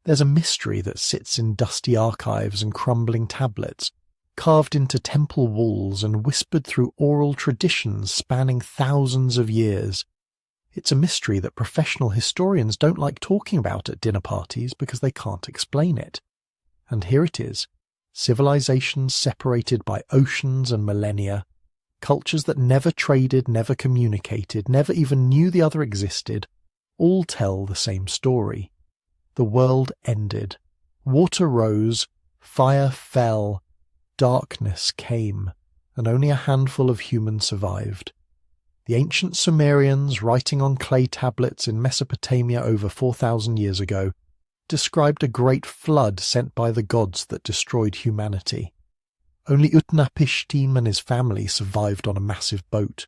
There's a mystery that sits in dusty archives and crumbling tablets, carved into temple walls and whispered through oral traditions spanning thousands of years. It's a mystery that professional historians don't like talking about at dinner parties because they can't explain it. And here it is, civilizations separated by oceans and millennia, cultures that never traded, never communicated, never even knew the other existed, all tell the same story. The world ended. Water rose, fire fell, darkness came, and only a handful of humans survived. The ancient Sumerians, writing on clay tablets in Mesopotamia over 4,000 years ago, described a great flood sent by the gods that destroyed humanity. Only Utnapishtim and his family survived on a massive boat.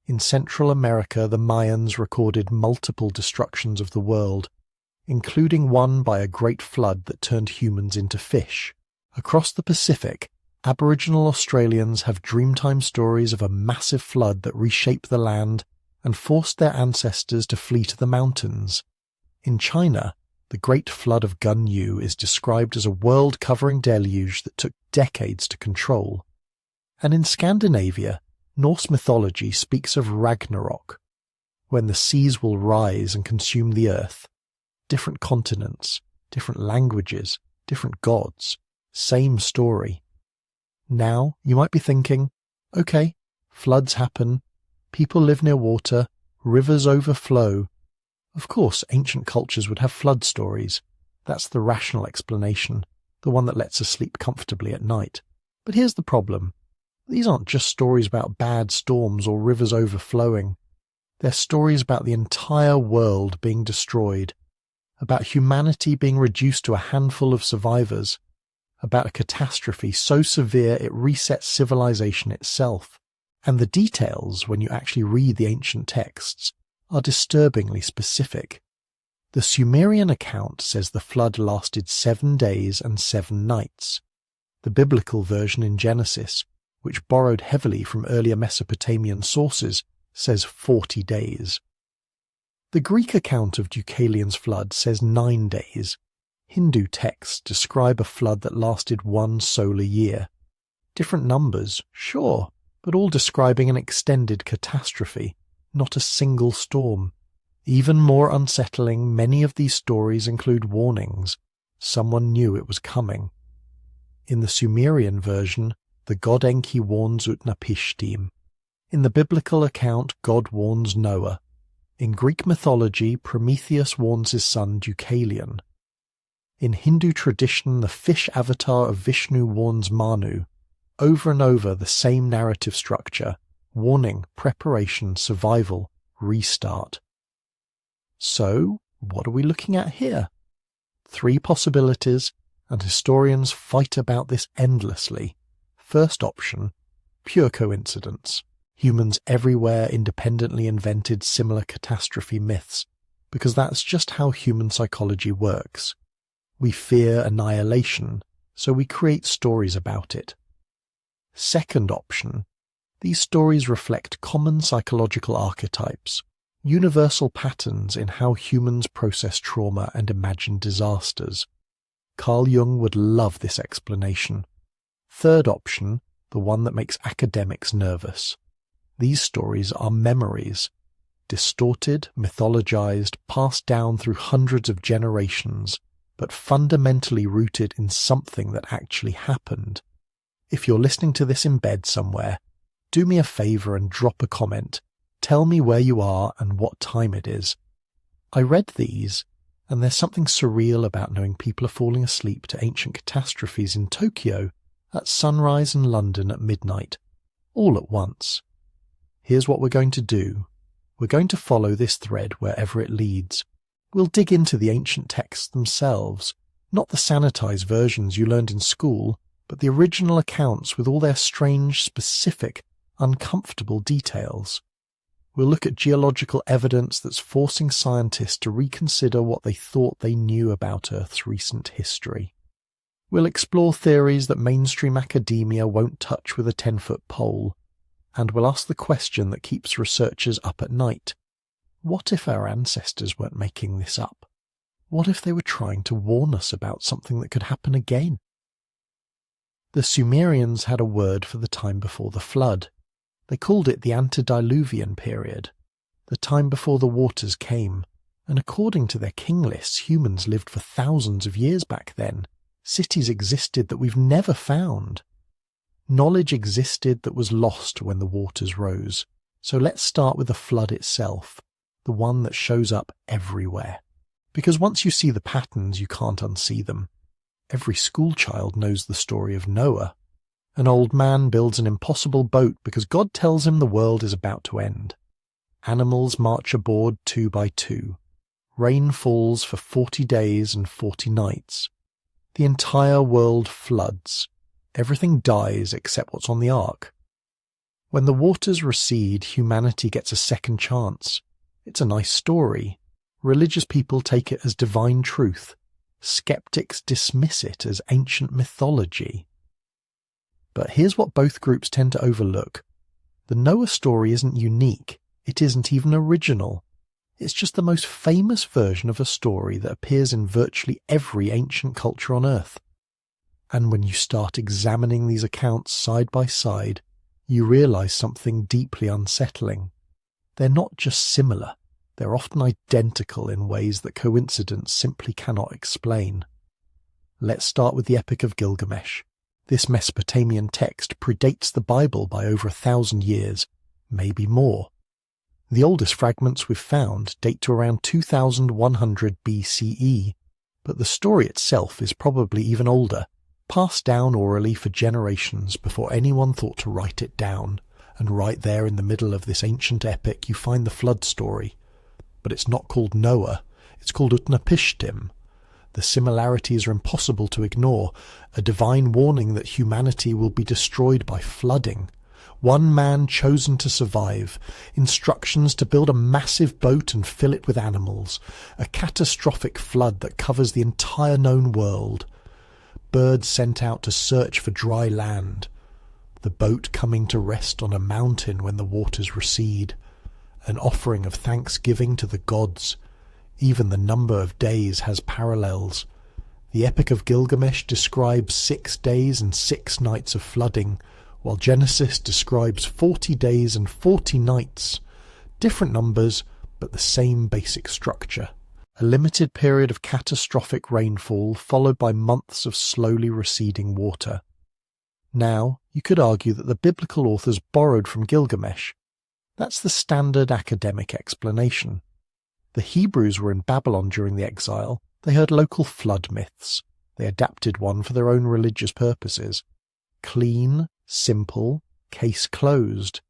In Central America, the Mayans recorded multiple destructions of the world, including one by a great flood that turned humans into fish. Across the Pacific, Aboriginal Australians have dreamtime stories of a massive flood that reshaped the land and forced their ancestors to flee to the mountains. In China, the Great Flood of Gunyu is described as a world-covering deluge that took decades to control. And in Scandinavia, Norse mythology speaks of Ragnarok, when the seas will rise and consume the earth. Different continents, different languages, different gods, same story. Now, you might be thinking, okay, floods happen, people live near water, rivers overflow. Of course, ancient cultures would have flood stories. That's the rational explanation, the one that lets us sleep comfortably at night. But here's the problem. These aren't just stories about bad storms or rivers overflowing. They're stories about the entire world being destroyed, about humanity being reduced to a handful of survivors, about a catastrophe so severe it resets civilization itself. And the details, when you actually read the ancient texts, are disturbingly specific. The Sumerian account says the flood lasted 7 days and 7 nights. The biblical version in Genesis, which borrowed heavily from earlier Mesopotamian sources, says 40 days. The Greek account of Deucalion's flood says 9 days. Hindu texts describe a flood that lasted 1 solar year. Different numbers, sure, but all describing an extended catastrophe, not a single storm. Even more unsettling, many of these stories include warnings. Someone knew it was coming. In the Sumerian version, the god Enki warns Utnapishtim. In the biblical account, God warns Noah. In Greek mythology, Prometheus warns his son Deucalion. In Hindu tradition, the fish avatar of Vishnu warns Manu. Over and over, the same narrative structure: warning, preparation, survival, restart. So, what are we looking at here? 3 possibilities, and historians fight about this endlessly. First option, pure coincidence. Humans everywhere independently invented similar catastrophe myths, because that's just how human psychology works. We fear annihilation, so we create stories about it. Second option, these stories reflect common psychological archetypes, universal patterns in how humans process trauma and imagine disasters. Carl Jung would love this explanation. Third option, the one that makes academics nervous. These stories are memories, distorted, mythologized, passed down through hundreds of generations, but fundamentally rooted in something that actually happened. If you're listening to this in bed somewhere, do me a favor and drop a comment. Tell me where you are and what time it is. I read these, and there's something surreal about knowing people are falling asleep to ancient catastrophes in Tokyo at sunrise and London at midnight, all at once. Here's what we're going to do. We're going to follow this thread wherever it leads. We'll dig into the ancient texts themselves, not the sanitized versions you learned in school, but the original accounts with all their strange, specific, uncomfortable details. We'll look at geological evidence that's forcing scientists to reconsider what they thought they knew about Earth's recent history. We'll explore theories that mainstream academia won't touch with a 10-foot pole, and we'll ask the question that keeps researchers up at night. What if our ancestors weren't making this up? What if they were trying to warn us about something that could happen again? The Sumerians had a word for the time before the flood. They called it the antediluvian period, the time before the waters came, and according to their king lists, humans lived for thousands of years back then. Cities existed that we've never found. Knowledge existed that was lost when the waters rose. So let's start with the flood itself, the one that shows up everywhere. Because once you see the patterns, you can't unsee them. Every schoolchild knows the story of Noah. An old man builds an impossible boat because God tells him the world is about to end. Animals march aboard 2 by 2. Rain falls for 40 days and 40 nights. The entire world floods. Everything dies except what's on the ark. When the waters recede, humanity gets a second chance. It's a nice story. Religious people take it as divine truth. Skeptics dismiss it as ancient mythology. But here's what both groups tend to overlook. The Noah story isn't unique. It isn't even original. It's just the most famous version of a story that appears in virtually every ancient culture on Earth. And when you start examining these accounts side by side, you realize something deeply unsettling. They're not just similar. They're often identical in ways that coincidence simply cannot explain. Let's start with the Epic of Gilgamesh. This Mesopotamian text predates the Bible by over 1,000 years, maybe more. The oldest fragments we've found date to around 2100 BCE, but the story itself is probably even older, passed down orally for generations before anyone thought to write it down. And right there in the middle of this ancient epic you find the flood story. But it's not called Noah, it's called Utnapishtim. The similarities are impossible to ignore, a divine warning that humanity will be destroyed by flooding. One man chosen to survive, instructions to build a massive boat and fill it with animals, a catastrophic flood that covers the entire known world. Birds sent out to search for dry land. The boat coming to rest on a mountain when the waters recede. An offering of thanksgiving to the gods. Even the number of days has parallels. The Epic of Gilgamesh describes 6 days and 6 nights of flooding, while Genesis describes 40 days and 40 nights. Different numbers, but the same basic structure. A limited period of catastrophic rainfall followed by months of slowly receding water. Now, you could argue that the biblical authors borrowed from Gilgamesh. That's the standard academic explanation. The Hebrews were in Babylon during the exile. They heard local flood myths. They adapted one for their own religious purposes. Clean, simple, case closed.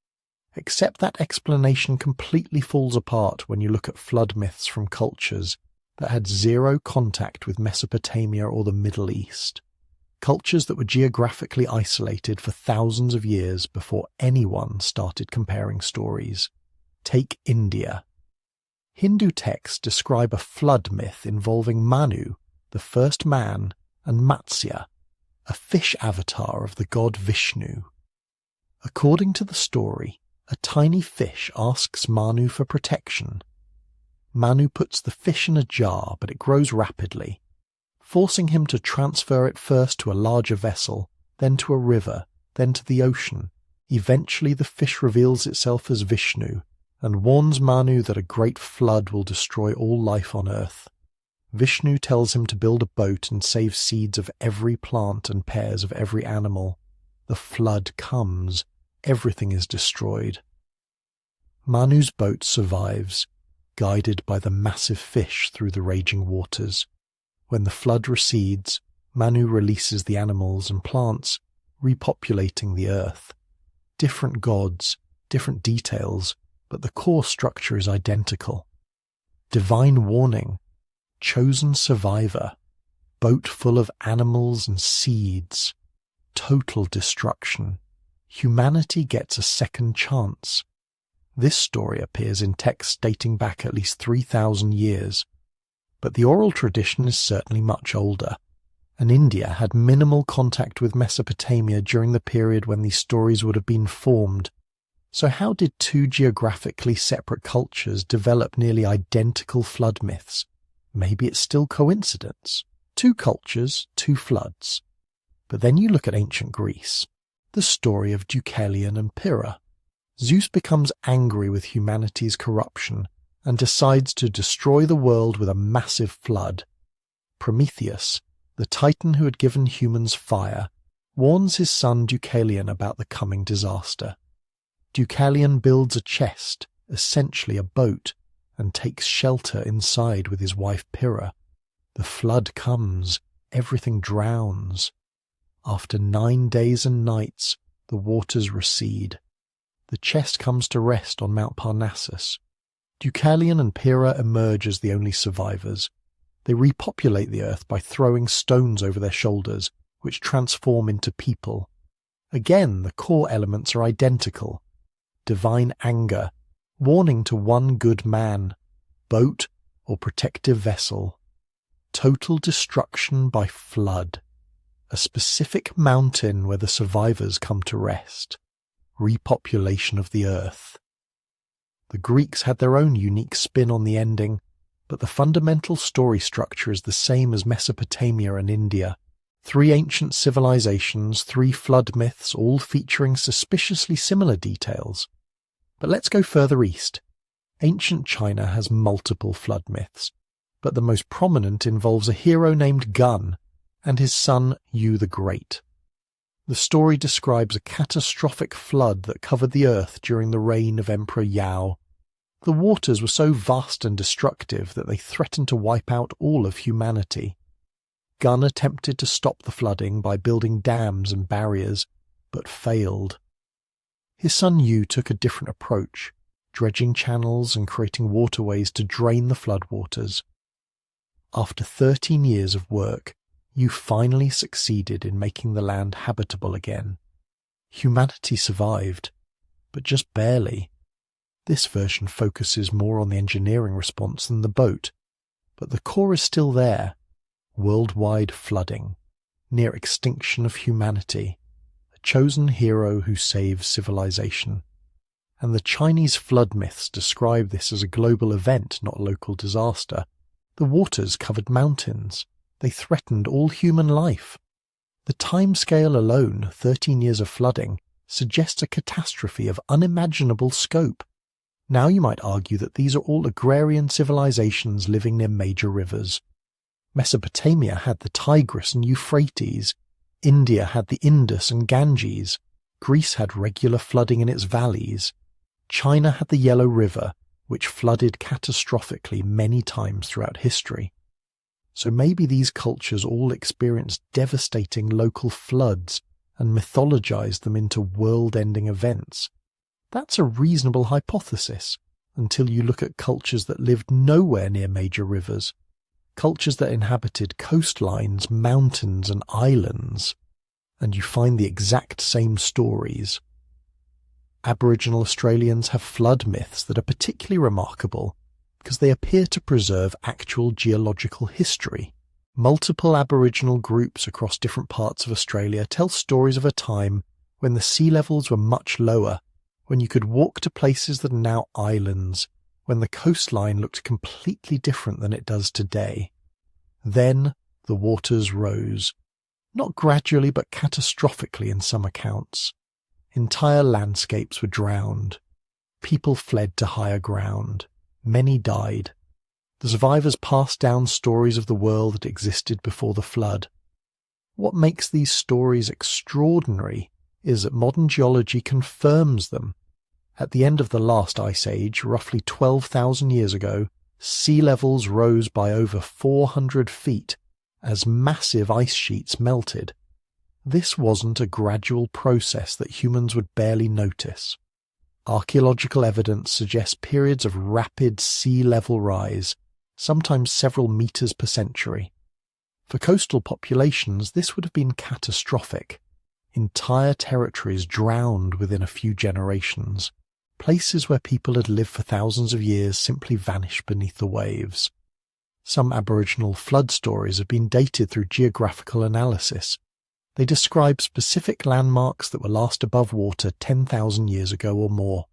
Except that explanation completely falls apart when you look at flood myths from cultures that had zero contact with Mesopotamia or the Middle East. Cultures that were geographically isolated for thousands of years before anyone started comparing stories. Take India. Hindu texts describe a flood myth involving Manu, the first man, and Matsya, a fish avatar of the god Vishnu. According to the story, a tiny fish asks Manu for protection. Manu puts the fish in a jar, but it grows rapidly, forcing him to transfer it first to a larger vessel, then to a river, then to the ocean. Eventually the fish reveals itself as Vishnu, and warns Manu that a great flood will destroy all life on earth. Vishnu tells him to build a boat and save seeds of every plant and pairs of every animal. The flood comes. Everything is destroyed. Manu's boat survives, guided by the massive fish through the raging waters. When the flood recedes, Manu releases the animals and plants, repopulating the earth. Different gods, different details, but the core structure is identical. Divine warning, chosen survivor, boat full of animals and seeds, total destruction. Humanity gets a second chance. This story appears in texts dating back at least 3,000 years, but the oral tradition is certainly much older, and India had minimal contact with Mesopotamia during the period when these stories would have been formed. So how did two geographically separate cultures develop nearly identical flood myths? Maybe it's still coincidence. 2 cultures, 2 floods. But then you look at ancient Greece, the story of Deucalion and Pyrrha. Zeus becomes angry with humanity's corruption and decides to destroy the world with a massive flood. Prometheus, the titan who had given humans fire, warns his son Deucalion about the coming disaster. Deucalion builds a chest, essentially a boat, and takes shelter inside with his wife Pyrrha. The flood comes, everything drowns. After 9 days and nights, the waters recede. The chest comes to rest on Mount Parnassus. Deucalion and Pyrrha emerge as the only survivors. They repopulate the earth by throwing stones over their shoulders, which transform into people. Again, the core elements are identical. Divine anger, warning to one good man, boat or protective vessel. Total destruction by flood. A specific mountain where the survivors come to rest. Repopulation of the earth. The Greeks had their own unique spin on the ending, but the fundamental story structure is the same as Mesopotamia and India. 3 ancient civilizations, 3 flood myths, all featuring suspiciously similar details. But let's go further east. Ancient China has multiple flood myths, but the most prominent involves a hero named Gun and his son Yu the Great. The story describes a catastrophic flood that covered the earth during the reign of Emperor Yao. The waters were so vast and destructive that they threatened to wipe out all of humanity. Gun attempted to stop the flooding by building dams and barriers, but failed. His son Yu took a different approach, dredging channels and creating waterways to drain the floodwaters. After 13 years of work, Yu finally succeeded in making the land habitable again. Humanity survived, but just barely. This version focuses more on the engineering response than the boat, but the core is still there. Worldwide flooding, near extinction of humanity, a chosen hero who saves civilization. And the Chinese flood myths describe this as a global event, not a local disaster. The waters covered mountains. They threatened all human life. The time scale alone, 13 years of flooding, suggests a catastrophe of unimaginable scope. Now you might argue that these are all agrarian civilizations living near major rivers. Mesopotamia had the Tigris and Euphrates. India had the Indus and Ganges. Greece had regular flooding in its valleys. China had the Yellow River, which flooded catastrophically many times throughout history. So maybe these cultures all experienced devastating local floods and mythologized them into world-ending events. That's a reasonable hypothesis, until you look at cultures that lived nowhere near major rivers, cultures that inhabited coastlines, mountains, and islands, and you find the exact same stories. Aboriginal Australians have flood myths that are particularly remarkable because they appear to preserve actual geological history. Multiple Aboriginal groups across different parts of Australia tell stories of a time when the sea levels were much lower, when you could walk to places that are now islands, when the coastline looked completely different than it does today. Then the waters rose, not gradually but catastrophically in some accounts. Entire landscapes were drowned. People fled to higher ground. Many died. The survivors passed down stories of the world that existed before the flood. What makes these stories extraordinary is that modern geology confirms them. At the end of the last ice age, roughly 12,000 years ago, sea levels rose by over 400 feet as massive ice sheets melted. This wasn't a gradual process that humans would barely notice. Archaeological evidence suggests periods of rapid sea level rise, sometimes several meters per century. For coastal populations, this would have been catastrophic. Entire territories drowned within a few generations. Places where people had lived for thousands of years simply vanished beneath the waves. Some Aboriginal flood stories have been dated through geographical analysis. They describe specific landmarks that were last above water 10,000 years ago or more.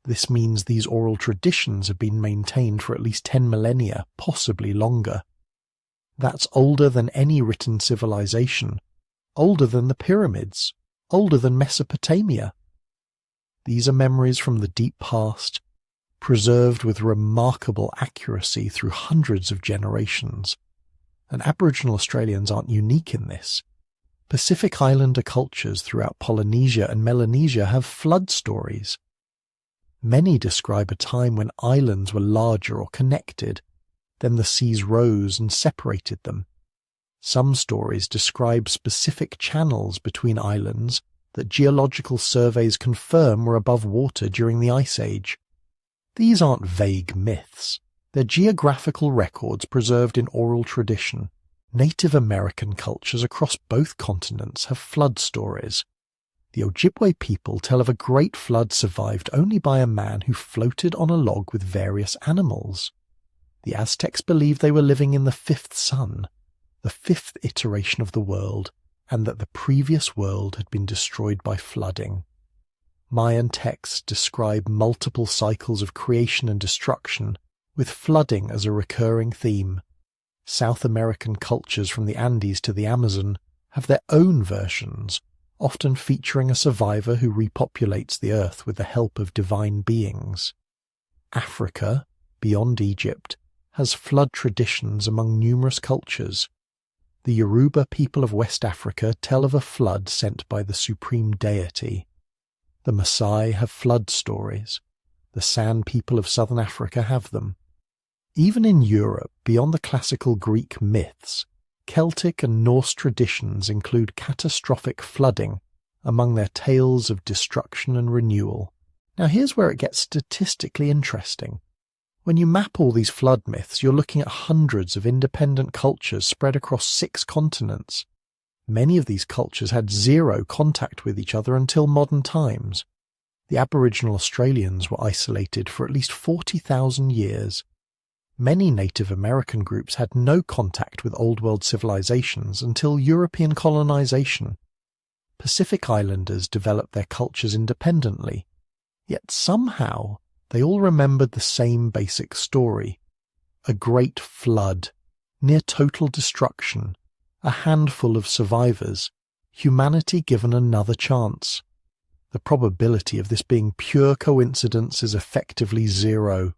This means these oral traditions have been maintained for at least 10 millennia, possibly longer. That's older than any written civilization, older than the pyramids, older than Mesopotamia. These are memories from the deep past, preserved with remarkable accuracy through hundreds of generations. And Aboriginal Australians aren't unique in this. Pacific Islander cultures throughout Polynesia and Melanesia have flood stories. Many describe a time when islands were larger or connected, then the seas rose and separated them. Some stories describe specific channels between islands that geological surveys confirm were above water during the Ice Age. These aren't vague myths. They're geographical records preserved in oral tradition. Native American cultures across both continents have flood stories. The Ojibwe people tell of a great flood survived only by a man who floated on a log with various animals. The Aztecs believed they were living in the fifth sun, the fifth iteration of the world, and that the previous world had been destroyed by flooding. Mayan texts describe multiple cycles of creation and destruction, with flooding as a recurring theme. South American cultures from the Andes to the Amazon have their own versions, often featuring a survivor who repopulates the earth with the help of divine beings. Africa, beyond Egypt, has flood traditions among numerous cultures. The Yoruba people of West Africa tell of a flood sent by the supreme deity. The Maasai have flood stories. The San people of southern Africa have them. Even in Europe, beyond the classical Greek myths, Celtic and Norse traditions include catastrophic flooding among their tales of destruction and renewal. Now here's where it gets statistically interesting. When you map all these flood myths, you're looking at hundreds of independent cultures spread across 6 continents. Many of these cultures had zero contact with each other until modern times. The Aboriginal Australians were isolated for at least 40,000 years. Many Native American groups had no contact with Old World civilizations until European colonization. Pacific Islanders developed their cultures independently, yet somehow they all remembered the same basic story. A great flood, near total destruction, a handful of survivors, humanity given another chance. The probability of this being pure coincidence is effectively zero.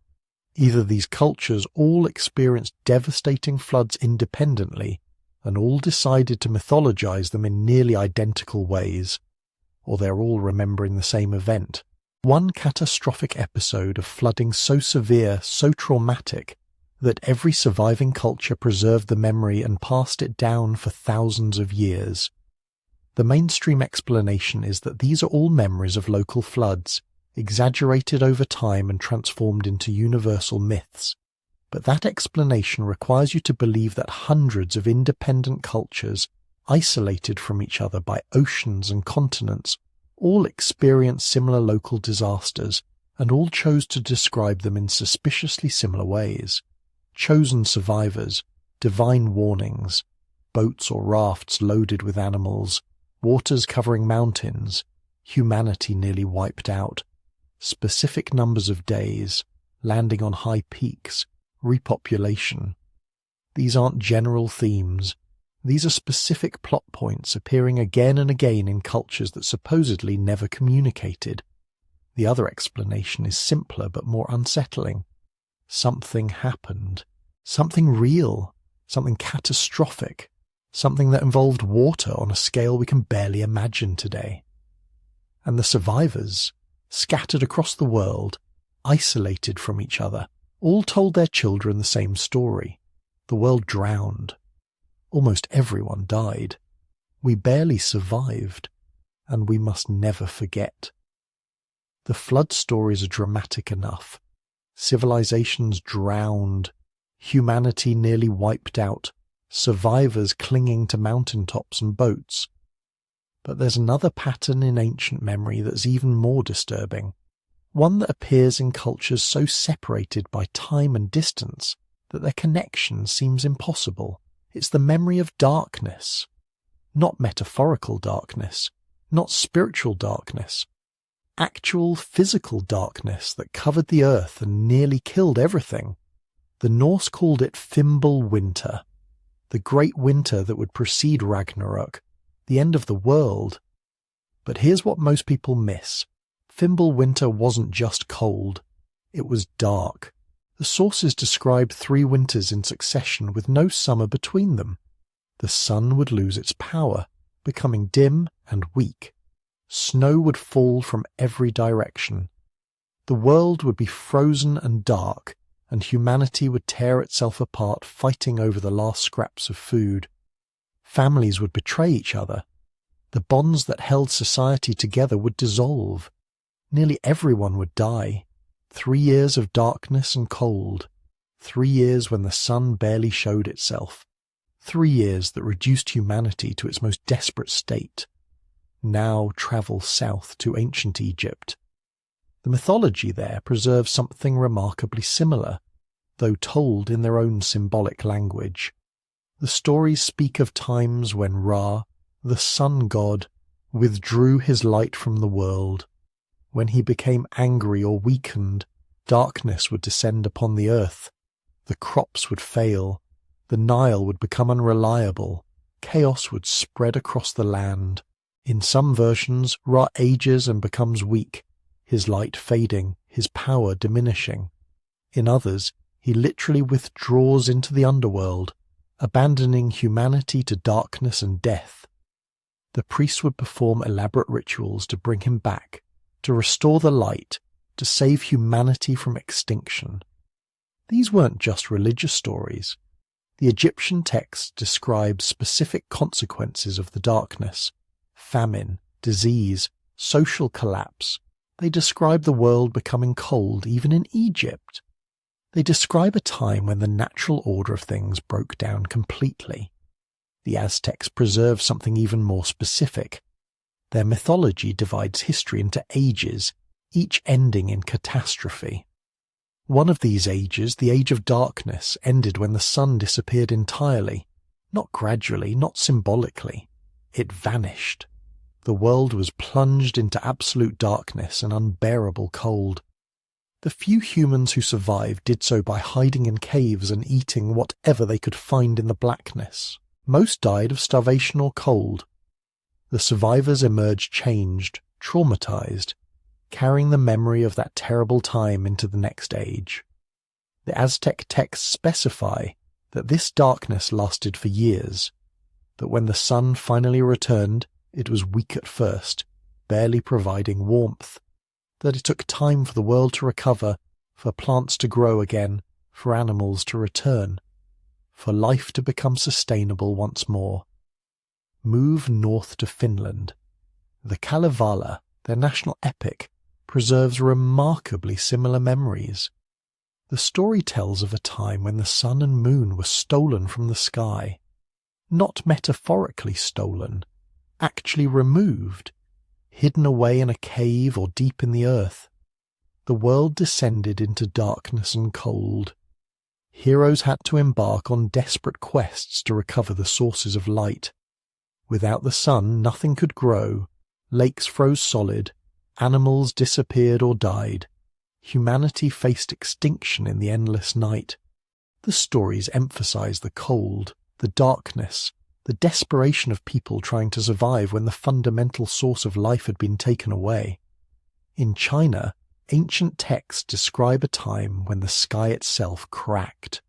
Either these cultures all experienced devastating floods independently and all decided to mythologize them in nearly identical ways, or they're all remembering the same event. One catastrophic episode of flooding so severe, so traumatic, that every surviving culture preserved the memory and passed it down for thousands of years. The mainstream explanation is that these are all memories of local floods, exaggerated over time and transformed into universal myths. But that explanation requires you to believe that hundreds of independent cultures, isolated from each other by oceans and continents, all experienced similar local disasters and all chose to describe them in suspiciously similar ways. Chosen survivors, divine warnings, boats or rafts loaded with animals, waters covering mountains, humanity nearly wiped out, specific numbers of days, landing on high peaks, repopulation. These aren't general themes. These are specific plot points appearing again and again in cultures that supposedly never communicated. The other explanation is simpler but more unsettling. Something happened. Something real. Something catastrophic. Something that involved water on a scale we can barely imagine today. And the survivors, scattered across the world, isolated from each other, all told their children the same story. The world drowned. Almost everyone died. We barely survived, and we must never forget. The flood stories are dramatic enough. Civilizations drowned, humanity nearly wiped out, survivors clinging to mountaintops and boats. But there's another pattern in ancient memory that's even more disturbing, one that appears in cultures so separated by time and distance that their connection seems impossible. It's the memory of darkness. Not metaphorical darkness, not spiritual darkness, Actual physical darkness that covered the earth and nearly killed everything. The Norse called it Fimbul Winter, the great winter that would precede Ragnarok, the end of the world. But here's what most people miss. Fimbul Winter wasn't just cold, it was dark. The sources describe 3 winters in succession with no summer between them. The sun would lose its power, becoming dim and weak. Snow would fall from every direction. The world would be frozen and dark, and humanity would tear itself apart fighting over the last scraps of food. Families would betray each other. The bonds that held society together would dissolve. Nearly everyone would die. 3 years of darkness and cold. 3 years when the sun barely showed itself. 3 years that reduced humanity to its most desperate state. Now travel south to ancient Egypt. The mythology there preserves something remarkably similar, though told in their own symbolic language. The stories speak of times when Ra, the sun god, withdrew his light from the world. When he became angry or weakened, darkness would descend upon the earth. The crops would fail. The Nile would become unreliable. Chaos would spread across the land. In some versions, Ra ages and becomes weak, his light fading, his power diminishing. In others, he literally withdraws into the underworld, abandoning humanity to darkness and death. The priests would perform elaborate rituals to bring him back, to restore the light, to save humanity from extinction. These weren't just religious stories. The Egyptian texts describe specific consequences of the darkness: famine, disease, social collapse. They describe the world becoming cold even in Egypt. They describe a time when the natural order of things broke down completely. The Aztecs preserve something even more specific. Their mythology divides history into ages, each ending in catastrophe. One of these ages, the Age of Darkness, ended when the sun disappeared entirely. Not gradually, not symbolically. It vanished. The world was plunged into absolute darkness and unbearable cold. The few humans who survived did so by hiding in caves and eating whatever they could find in the blackness. Most died of starvation or cold. The survivors emerged changed, traumatized, carrying the memory of that terrible time into the next age. The Aztec texts specify that this darkness lasted for years, that when the sun finally returned, it was weak at first, barely providing warmth, that it took time for the world to recover, for plants to grow again, for animals to return, for life to become sustainable once more. Move north to Finland. The Kalevala, their national epic, preserves remarkably similar memories. The story tells of a time when the sun and moon were stolen from the sky. Not metaphorically stolen, actually removed, hidden away in a cave or deep in the earth. The world descended into darkness and cold. Heroes had to embark on desperate quests to recover the sources of light. Without the sun, nothing could grow. Lakes froze solid. Animals disappeared or died. Humanity faced extinction in the endless night. The stories emphasize the cold, the darkness, the desperation of people trying to survive when the fundamental source of life had been taken away. In China, ancient texts describe a time when the sky itself cracked,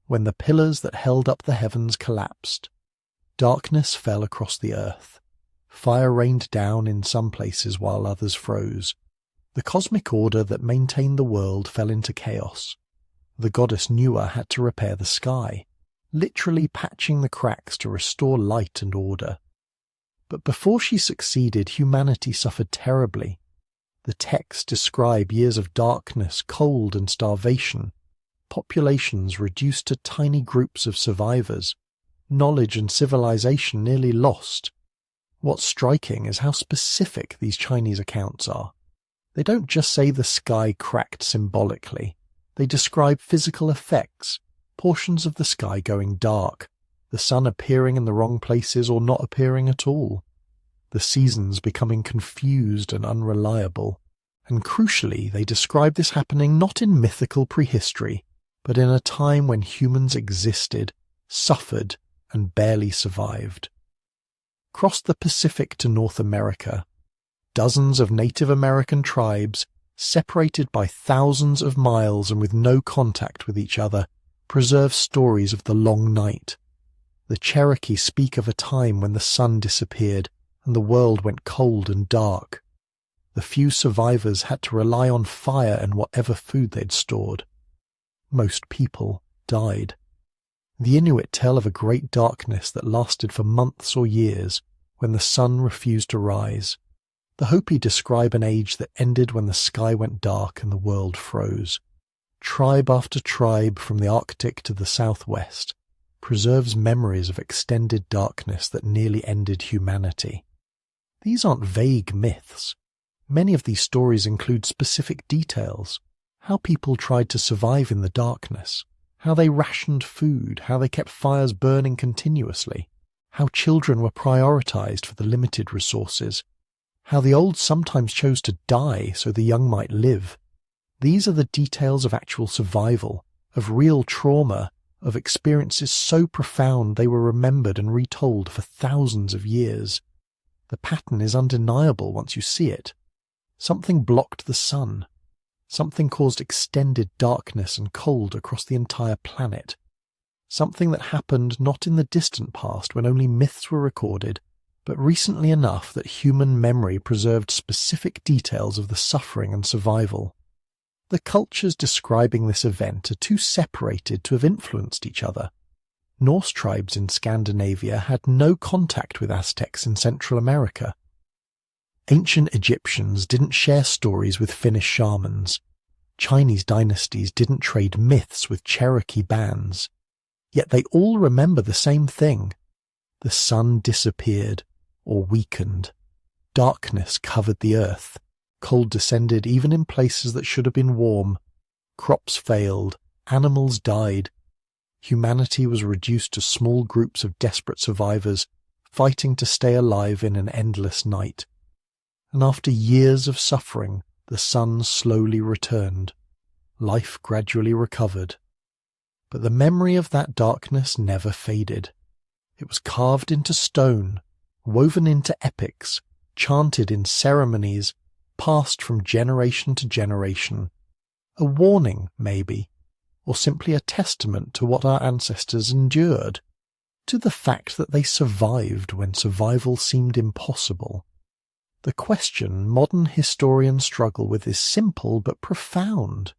when the pillars that held up the heavens collapsed. Darkness fell across the earth. Fire rained down in some places while others froze. The cosmic order that maintained the world fell into chaos. The goddess Nuwa had to repair the sky, literally patching the cracks to restore light and order. But before she succeeded, humanity suffered terribly. The texts describe years of darkness, cold, and starvation, populations reduced to tiny groups of survivors, knowledge and civilization nearly lost. What's striking is how specific these Chinese accounts are. They don't just say the sky cracked symbolically. They describe physical effects, portions of the sky going dark, the sun appearing in the wrong places or not appearing at all, the seasons becoming confused and unreliable, And crucially, they describe this happening not in mythical prehistory, but in a time when humans existed, suffered, and barely survived. Cross the Pacific to North America. Dozens of Native American tribes, separated by thousands of miles and with no contact with each other, preserve stories of the long night. The Cherokee speak of a time when the sun disappeared and the world went cold and dark. The few survivors had to rely on fire and whatever food they'd stored. Most people died. The Inuit tell of a great darkness that lasted for months or years, when the sun refused to rise. The Hopi describe an age that ended when the sky went dark and the world froze. Tribe after tribe from the Arctic to the southwest preserves memories of extended darkness that nearly ended humanity. These aren't vague myths. Many of these stories include specific details: how people tried to survive in the darkness, how they rationed food, how they kept fires burning continuously, how children were prioritized for the limited resources, how the old sometimes chose to die so the young might live. These are the details of actual survival, of real trauma, of experiences so profound they were remembered and retold for thousands of years. The pattern is undeniable once you see it. Something blocked the sun. Something caused extended darkness and cold across the entire planet. Something that happened not in the distant past when only myths were recorded, but recently enough that human memory preserved specific details of the suffering and survival. The cultures describing this event are too separated to have influenced each other. Norse tribes in Scandinavia had no contact with Aztecs in Central America. Ancient Egyptians didn't share stories with Finnish shamans. Chinese dynasties didn't trade myths with Cherokee bands. Yet they all remember the same thing. The sun disappeared or weakened. Darkness covered the earth. Cold descended even in places that should have been warm. Crops failed. Animals died. Humanity was reduced to small groups of desperate survivors, fighting to stay alive in an endless night. And after years of suffering, the sun slowly returned. Life gradually recovered. But the memory of that darkness never faded. It was carved into stone, woven into epics, chanted in ceremonies, passed from generation to generation. A warning, maybe, or simply a testament to what our ancestors endured, to the fact that they survived when survival seemed impossible. The question modern historians struggle with is simple but profound.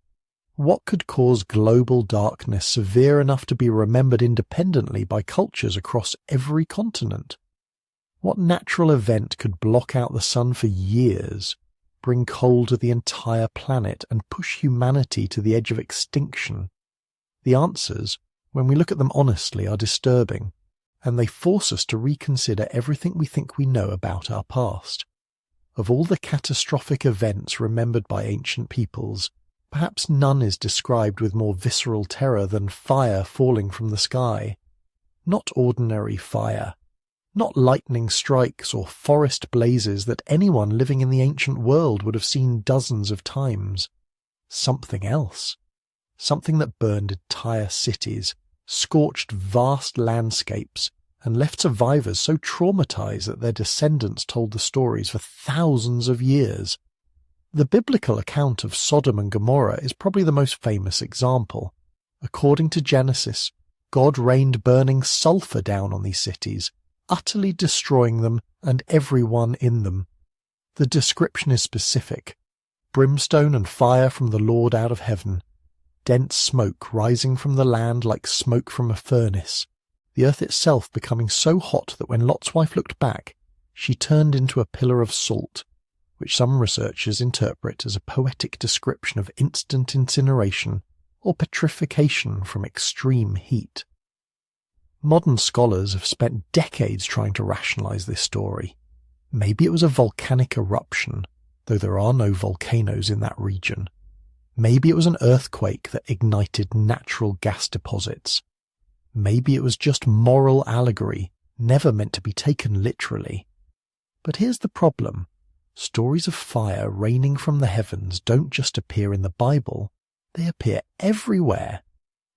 What could cause global darkness severe enough to be remembered independently by cultures across every continent? What natural event could block out the sun for years, bring cold to the entire planet, and push humanity to the edge of extinction? The answers, when we look at them honestly, are disturbing, and they force us to reconsider everything we think we know about our past. Of all the catastrophic events remembered by ancient peoples, perhaps none is described with more visceral terror than fire falling from the sky. Not ordinary fire, not lightning strikes or forest blazes that anyone living in the ancient world would have seen dozens of times. Something else. Something that burned entire cities, scorched vast landscapes, and left survivors so traumatized that their descendants told the stories for thousands of years. The biblical account of Sodom and Gomorrah is probably the most famous example. According to Genesis, God rained burning sulfur down on these cities, utterly destroying them and everyone in them. The description is specific: brimstone and fire from the Lord out of heaven, dense smoke rising from the land like smoke from a furnace, the earth itself becoming so hot that when Lot's wife looked back, she turned into a pillar of salt, which some researchers interpret as a poetic description of instant incineration or petrification from extreme heat. Modern scholars have spent decades trying to rationalize this story. Maybe it was a volcanic eruption, though there are no volcanoes in that region. Maybe it was an earthquake that ignited natural gas deposits. Maybe it was just moral allegory, never meant to be taken literally. But here's the problem. Stories of fire raining from the heavens don't just appear in the Bible, they appear everywhere,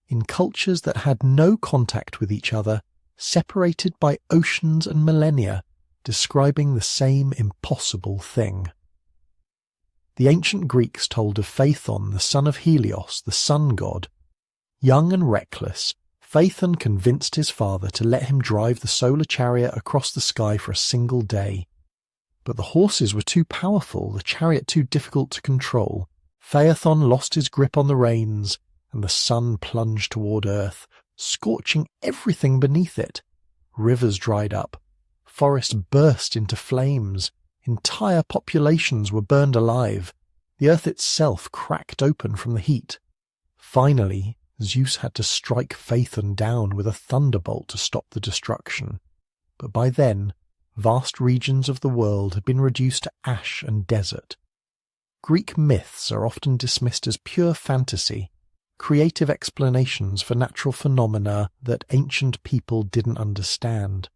in cultures that had no contact with each other, separated by oceans and millennia, describing the same impossible thing. The ancient Greeks told of Phaethon, the son of Helios, the sun god. Young and reckless, Phaethon convinced his father to let him drive the solar chariot across the sky for a single day. But the horses were too powerful, the chariot too difficult to control. Phaethon lost his grip on the reins, and the sun plunged toward earth, scorching everything beneath it. Rivers dried up, forests burst into flames, entire populations were burned alive, the earth itself cracked open from the heat. Finally, Zeus had to strike Phaethon down with a thunderbolt to stop the destruction. But by then, vast regions of the world had been reduced to ash and desert. Greek myths are often dismissed as pure fantasy, creative explanations for natural phenomena that ancient people didn't understand.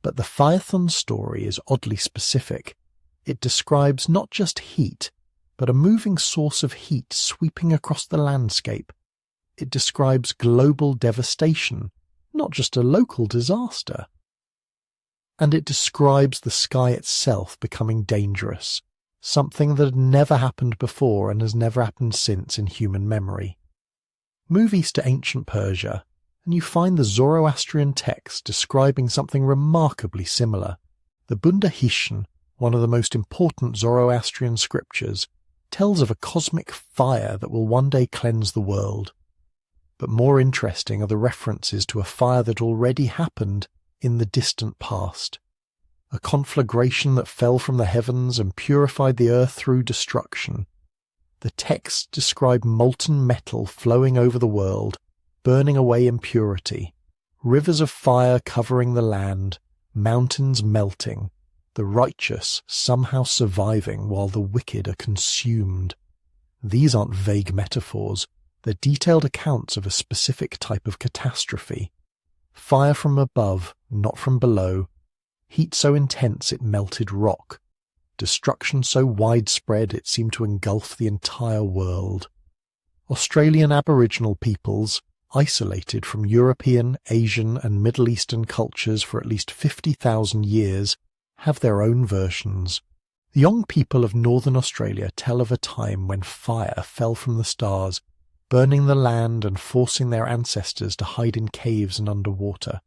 But the Phaethon story is oddly specific. It describes not just heat, but a moving source of heat sweeping across the landscape. It describes global devastation, not just a local disaster. And it describes the sky itself becoming dangerous, something that had never happened before and has never happened since in human memory. Move east to ancient Persia, and you find the Zoroastrian text describing something remarkably similar. The Bunda-Hishen, one of the most important Zoroastrian scriptures, tells of a cosmic fire that will one day cleanse the world. But more interesting are the references to a fire that already happened in the distant past. A conflagration that fell from the heavens and purified the earth through destruction. The texts describe molten metal flowing over the world, burning away impurity, rivers of fire covering the land, mountains melting, the righteous somehow surviving while the wicked are consumed. These aren't vague metaphors, they're detailed accounts of a specific type of catastrophe. Fire from above, not from below, heat so intense it melted rock, destruction so widespread it seemed to engulf the entire world. Australian Aboriginal peoples, isolated from European, Asian and Middle Eastern cultures for at least 50,000 years, have their own versions. The young people of northern Australia tell of a time when fire fell from the stars, burning the land and forcing their ancestors to hide in caves and underwater.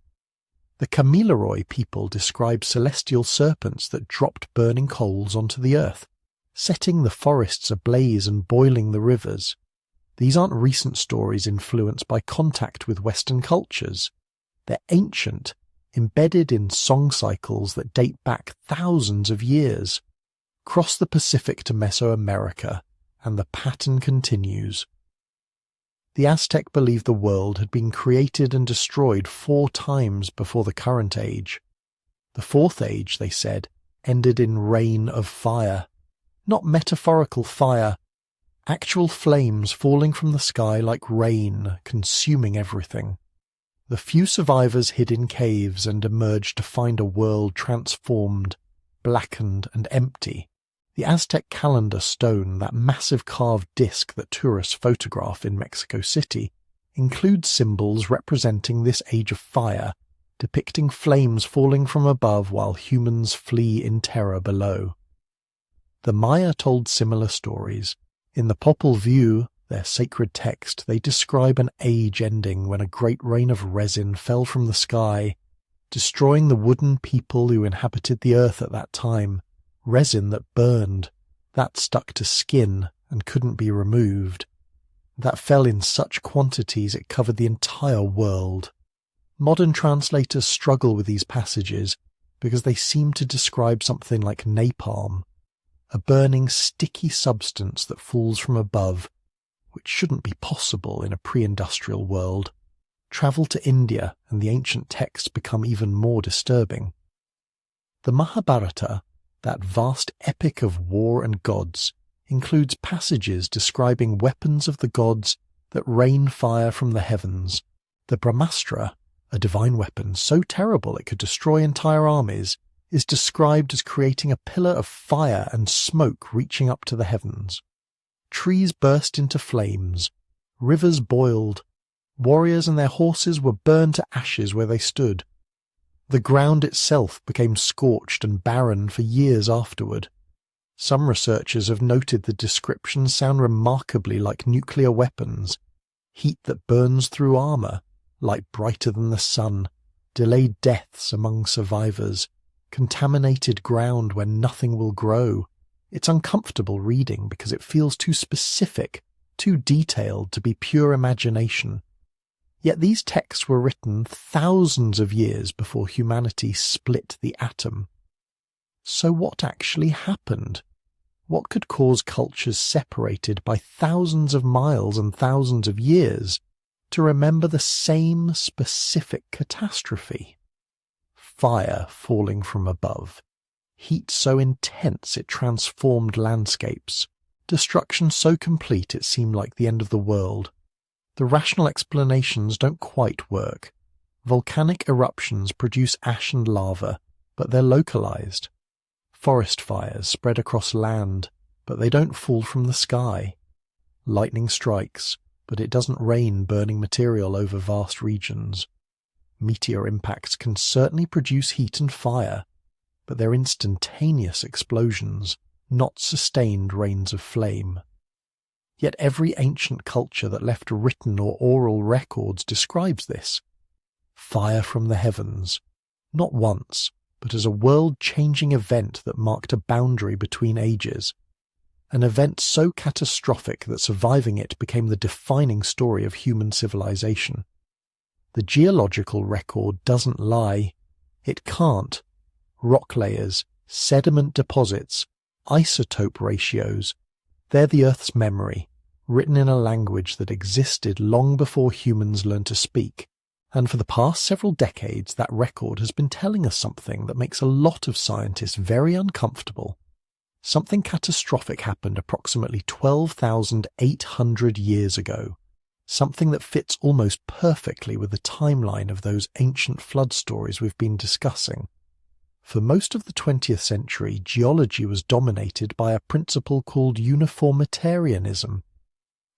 The Kamilaroi people describe celestial serpents that dropped burning coals onto the earth, setting the forests ablaze and boiling the rivers. These aren't recent stories influenced by contact with Western cultures. They're ancient, embedded in song cycles that date back thousands of years. Cross the Pacific to Mesoamerica, and the pattern continues. The Aztec believed the world had been created and destroyed 4 times before the current age. The 4th age, they said, ended in rain of fire. Not metaphorical fire, actual flames falling from the sky like rain, consuming everything. The few survivors hid in caves and emerged to find a world transformed, blackened and empty. The Aztec calendar stone, that massive carved disc that tourists photograph in Mexico City, includes symbols representing this age of fire, depicting flames falling from above while humans flee in terror below. The Maya told similar stories. In the Popol Vuh, their sacred text, they describe an age ending when a great rain of resin fell from the sky, destroying the wooden people who inhabited the earth at that time. Resin that burned, that stuck to skin and couldn't be removed. That fell in such quantities it covered the entire world. Modern translators struggle with these passages because they seem to describe something like napalm, a burning sticky substance that falls from above, which shouldn't be possible in a pre-industrial world. Travel to India and the ancient texts become even more disturbing. The Mahabharata, that vast epic of war and gods, includes passages describing weapons of the gods that rain fire from the heavens. The Brahmastra, a divine weapon so terrible it could destroy entire armies, is described as creating a pillar of fire and smoke reaching up to the heavens. Trees burst into flames, rivers boiled, warriors and their horses were burned to ashes where they stood. The ground itself became scorched and barren for years afterward. Some researchers have noted the descriptions sound remarkably like nuclear weapons. Heat that burns through armor, light brighter than the sun, delayed deaths among survivors, contaminated ground where nothing will grow. It's uncomfortable reading because it feels too specific, too detailed to be pure imagination. Yet these texts were written thousands of years before humanity split the atom. So what actually happened? What could cause cultures separated by thousands of miles and thousands of years to remember the same specific catastrophe? Fire falling from above, heat so intense it transformed landscapes, destruction so complete it seemed like the end of the world. The rational explanations don't quite work. Volcanic eruptions produce ash and lava, but they're localized. Forest fires spread across land, but they don't fall from the sky. Lightning strikes, but it doesn't rain burning material over vast regions. Meteor impacts can certainly produce heat and fire, but they're instantaneous explosions, not sustained rains of flame. Yet every ancient culture that left written or oral records describes this. Fire from the heavens, not once, but as a world-changing event that marked a boundary between ages. An event so catastrophic that surviving it became the defining story of human civilization. The geological record doesn't lie. It can't. Rock layers, sediment deposits, isotope ratios, they're the Earth's memory, written in a language that existed long before humans learned to speak. And for the past several decades, that record has been telling us something that makes a lot of scientists very uncomfortable. Something catastrophic happened approximately 12,800 years ago. Something that fits almost perfectly with the timeline of those ancient flood stories we've been discussing. For most of the 20th century, geology was dominated by a principle called uniformitarianism.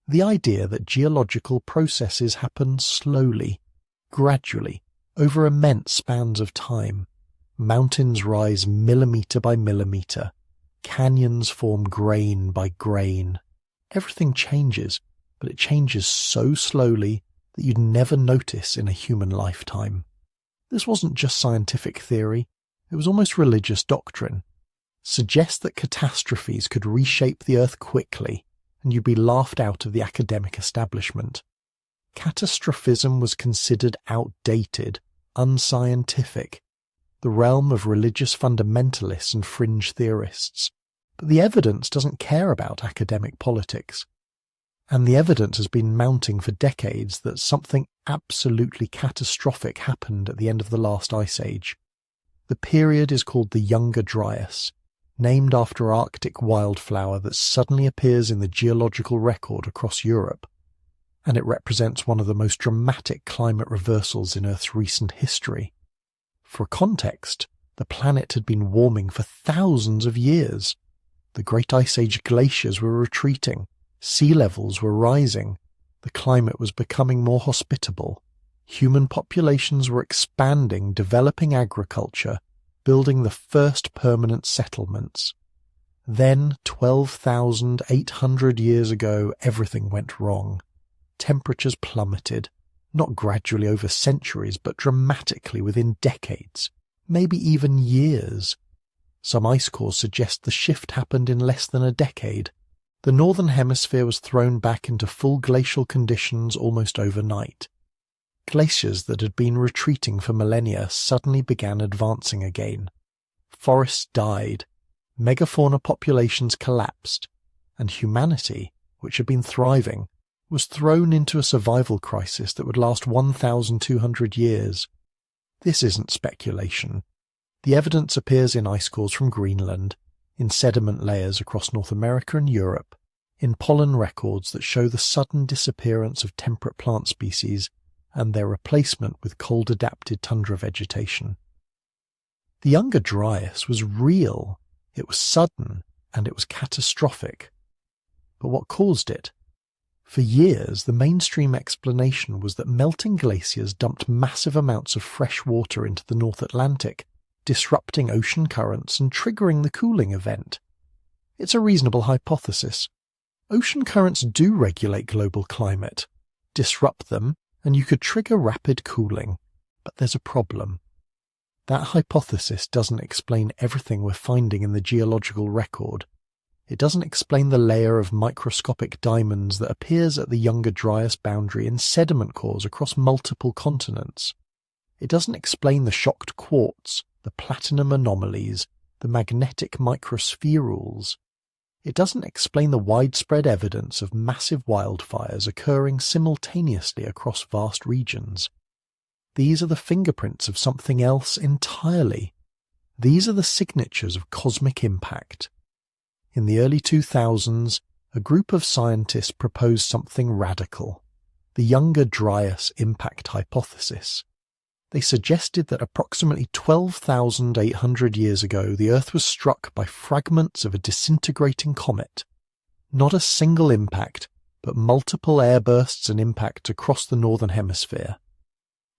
The idea that geological processes happen slowly, gradually, over immense spans of time. Mountains rise millimetre by millimetre. Canyons form grain by grain. Everything changes, but it changes so slowly that you'd never notice in a human lifetime. This wasn't just scientific theory, it was almost religious doctrine. Suggest that catastrophes could reshape the earth quickly, and you'd be laughed out of the academic establishment. Catastrophism was considered outdated, unscientific, the realm of religious fundamentalists and fringe theorists. But the evidence doesn't care about academic politics. And the evidence has been mounting for decades that something absolutely catastrophic happened at the end of the last ice age. The period is called the Younger Dryas, named after an Arctic wildflower that suddenly appears in the geological record across Europe. And it represents one of the most dramatic climate reversals in Earth's recent history. For context, the planet had been warming for thousands of years. The Great Ice Age glaciers were retreating, sea levels were rising, the climate was becoming more hospitable. Human populations were expanding, developing agriculture, building the first permanent settlements. Then, 12,800 years ago, everything went wrong. Temperatures plummeted, not gradually over centuries, but dramatically within decades, maybe even years. Some ice cores suggest the shift happened in less than a decade. The northern hemisphere was thrown back into full glacial conditions almost overnight. Glaciers that had been retreating for millennia suddenly began advancing again. Forests died, megafauna populations collapsed, and humanity, which had been thriving, was thrown into a survival crisis that would last 1,200 years. This isn't speculation. The evidence appears in ice cores from Greenland, in sediment layers across North America and Europe, in pollen records that show the sudden disappearance of temperate plant species and their replacement with cold-adapted tundra vegetation. The Younger Dryas was real, it was sudden, and it was catastrophic. But what caused it? For years, the mainstream explanation was that melting glaciers dumped massive amounts of fresh water into the North Atlantic, disrupting ocean currents and triggering the cooling event. It's a reasonable hypothesis. Ocean currents do regulate global climate. Disrupt them, and you could trigger rapid cooling. But there's a problem. That hypothesis doesn't explain everything we're finding in the geological record. It doesn't explain the layer of microscopic diamonds that appears at the Younger Dryas boundary in sediment cores across multiple continents. It doesn't explain the shocked quartz, the platinum anomalies, the magnetic microspherules. It doesn't explain the widespread evidence of massive wildfires occurring simultaneously across vast regions. These are the fingerprints of something else entirely. These are the signatures of cosmic impact. In the early 2000s, a group of scientists proposed something radical, the Younger Dryas impact hypothesis. They suggested that approximately 12,800 years ago the Earth was struck by fragments of a disintegrating comet. Not a single impact, but multiple airbursts and impacts across the Northern Hemisphere.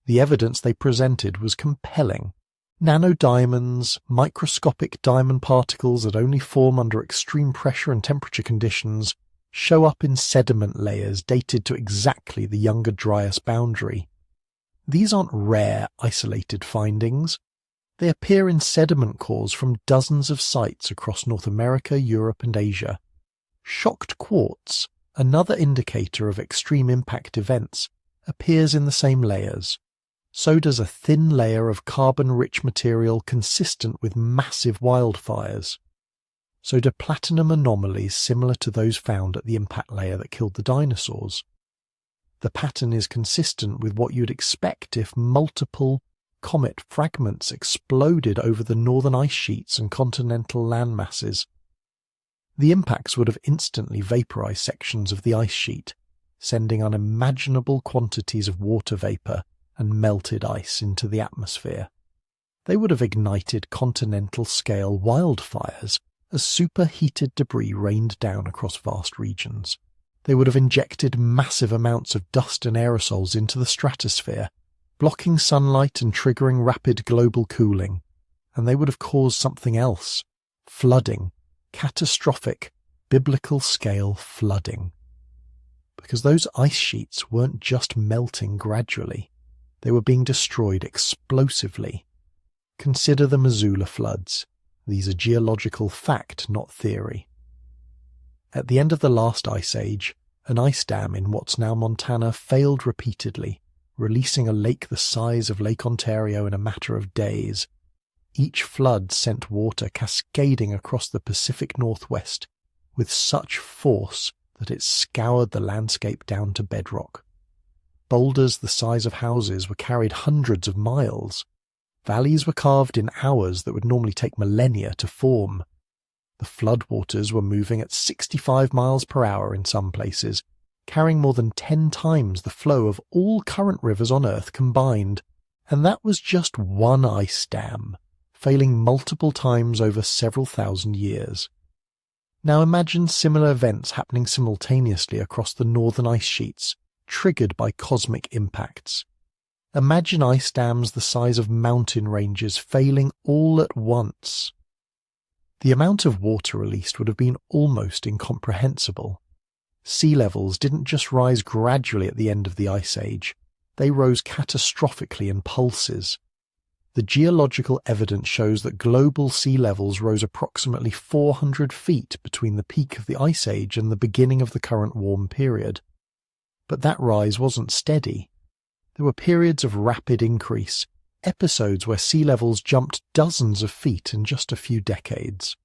The evidence they presented was compelling. Nanodiamonds, microscopic diamond particles that only form under extreme pressure and temperature conditions, show up in sediment layers dated to exactly the Younger Dryas boundary. These aren't rare, isolated findings. They appear in sediment cores from dozens of sites across North America, Europe, and Asia. Shocked quartz, another indicator of extreme impact events, appears in the same layers. So does a thin layer of carbon-rich material consistent with massive wildfires. So do platinum anomalies similar to those found at the impact layer that killed the dinosaurs. The pattern is consistent with what you'd expect if multiple comet fragments exploded over the northern ice sheets and continental land masses. The impacts would have instantly vaporized sections of the ice sheet, sending unimaginable quantities of water vapor and melted ice into the atmosphere. They would have ignited continental-scale wildfires as superheated debris rained down across vast regions. They would have injected massive amounts of dust and aerosols into the stratosphere, blocking sunlight and triggering rapid global cooling. And they would have caused something else, flooding, catastrophic, biblical-scale flooding. Because those ice sheets weren't just melting gradually. They were being destroyed explosively. Consider the Missoula floods. These are geological fact, not theory. At the end of the last ice age, an ice dam in what's now Montana failed repeatedly, releasing a lake the size of Lake Ontario in a matter of days. Each flood sent water cascading across the Pacific Northwest with such force that it scoured the landscape down to bedrock. Boulders the size of houses were carried hundreds of miles. Valleys were carved in hours that would normally take millennia to form. The floodwaters were moving at 65 miles per hour in some places, carrying more than 10 times the flow of all current rivers on Earth combined. And that was just one ice dam, failing multiple times over several thousand years. Now imagine similar events happening simultaneously across the northern ice sheets, triggered by cosmic impacts. Imagine ice dams the size of mountain ranges failing all at once. The amount of water released would have been almost incomprehensible. Sea levels didn't just rise gradually at the end of the Ice Age, they rose catastrophically in pulses. The geological evidence shows that global sea levels rose approximately 400 feet between the peak of the Ice Age and the beginning of the current warm period. But that rise wasn't steady. There were periods of rapid increase, episodes where sea levels jumped dozens of feet in just a few decades.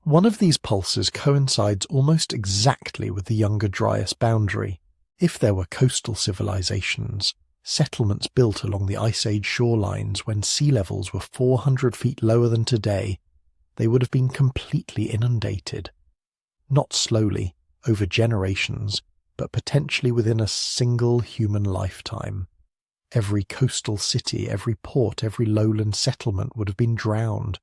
One of these pulses coincides almost exactly with the Younger Dryas boundary. If there were coastal civilizations, settlements built along the Ice Age shorelines when sea levels were 400 feet lower than today, they would have been completely inundated. Not slowly, over generations, but potentially within a single human lifetime. Every coastal city, every port, every lowland settlement would have been drowned.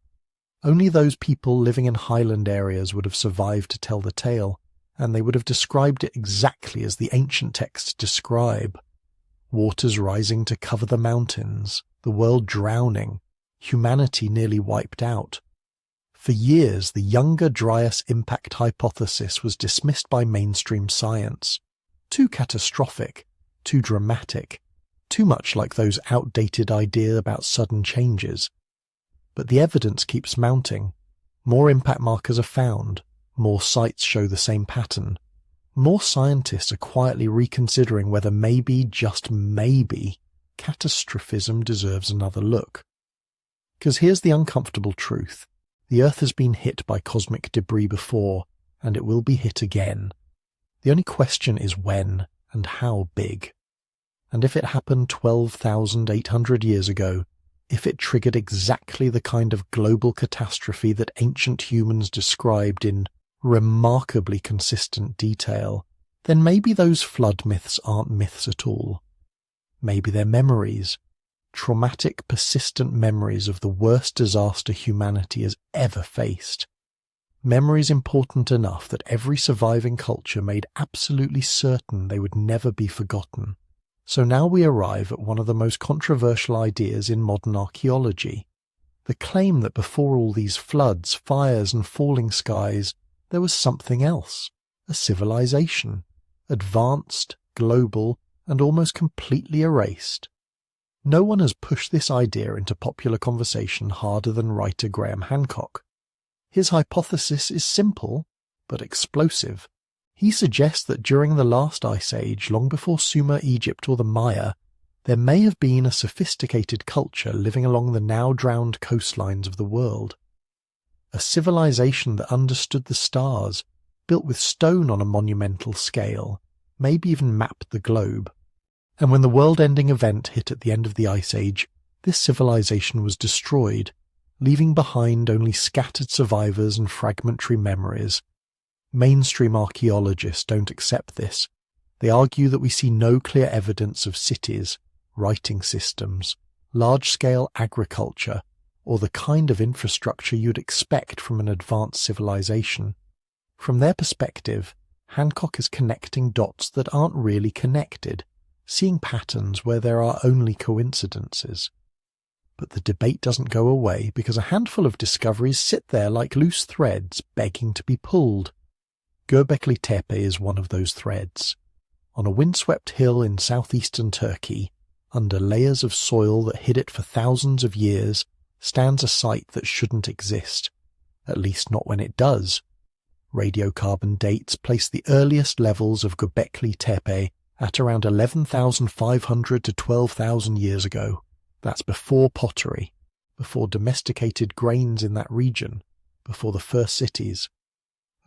Only those people living in highland areas would have survived to tell the tale, and they would have described it exactly as the ancient texts describe. Waters rising to cover the mountains, the world drowning, humanity nearly wiped out. For years, the Younger Dryas impact hypothesis was dismissed by mainstream science. Too catastrophic, too dramatic, too much like those outdated ideas about sudden changes. But the evidence keeps mounting. More impact markers are found. More sites show the same pattern. More scientists are quietly reconsidering whether maybe, just maybe, catastrophism deserves another look. Because here's the uncomfortable truth. The Earth has been hit by cosmic debris before, and it will be hit again. The only question is when and how big. And if it happened 12,800 years ago, if it triggered exactly the kind of global catastrophe that ancient humans described in remarkably consistent detail, then maybe those flood myths aren't myths at all. Maybe they're memories, traumatic, persistent memories of the worst disaster humanity has ever faced. Memories important enough that every surviving culture made absolutely certain they would never be forgotten. So now we arrive at one of the most controversial ideas in modern archaeology. The claim that before all these floods, fires and falling skies, there was something else, a civilization, advanced, global, and almost completely erased. No one has pushed this idea into popular conversation harder than writer Graham Hancock. His hypothesis is simple, but explosive. He suggests that during the last ice age, long before Sumer, Egypt, or the Maya, there may have been a sophisticated culture living along the now drowned coastlines of the world. A civilization that understood the stars, built with stone on a monumental scale, maybe even mapped the globe. And when the world-ending event hit at the end of the Ice Age, this civilization was destroyed, leaving behind only scattered survivors and fragmentary memories. Mainstream archaeologists don't accept this. They argue that we see no clear evidence of cities, writing systems, large-scale agriculture, or the kind of infrastructure you'd expect from an advanced civilization. From their perspective, Hancock is connecting dots that aren't really connected, seeing patterns where there are only coincidences. But the debate doesn't go away because a handful of discoveries sit there like loose threads begging to be pulled. Göbekli Tepe is one of those threads. On a windswept hill in southeastern Turkey, under layers of soil that hid it for thousands of years, stands a site that shouldn't exist, at least not when it does. Radiocarbon dates place the earliest levels of Göbekli Tepe at around 11,500 to 12,000 years ago. That's before pottery, before domesticated grains in that region, before the first cities.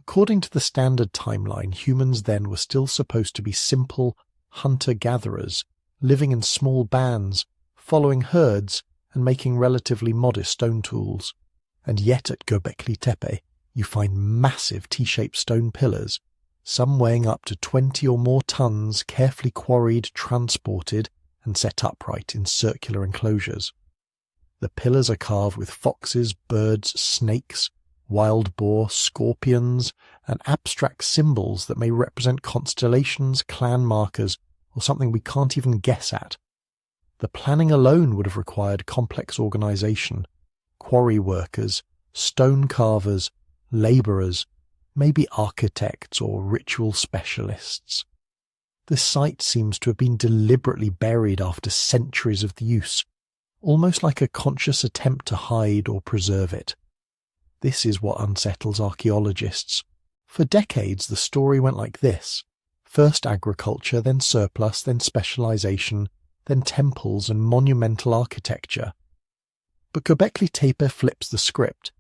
According to the standard timeline, humans then were still supposed to be simple hunter-gatherers, living in small bands, following herds, and making relatively modest stone tools. And yet at Göbekli Tepe, you find massive T-shaped stone pillars, some weighing up to 20 or more tons, carefully quarried, transported, and set upright in circular enclosures. The pillars are carved with foxes, birds, snakes, wild boar, scorpions, and abstract symbols that may represent constellations, clan markers, or something we can't even guess at. The planning alone would have required complex organization, quarry workers, stone carvers, laborers, maybe architects or ritual specialists. This site seems to have been deliberately buried after centuries of use, almost like a conscious attempt to hide or preserve it. This is what unsettles archaeologists. For decades, the story went like this. First agriculture, then surplus, then specialization, then temples and monumental architecture. But Göbekli Tepe flips the script.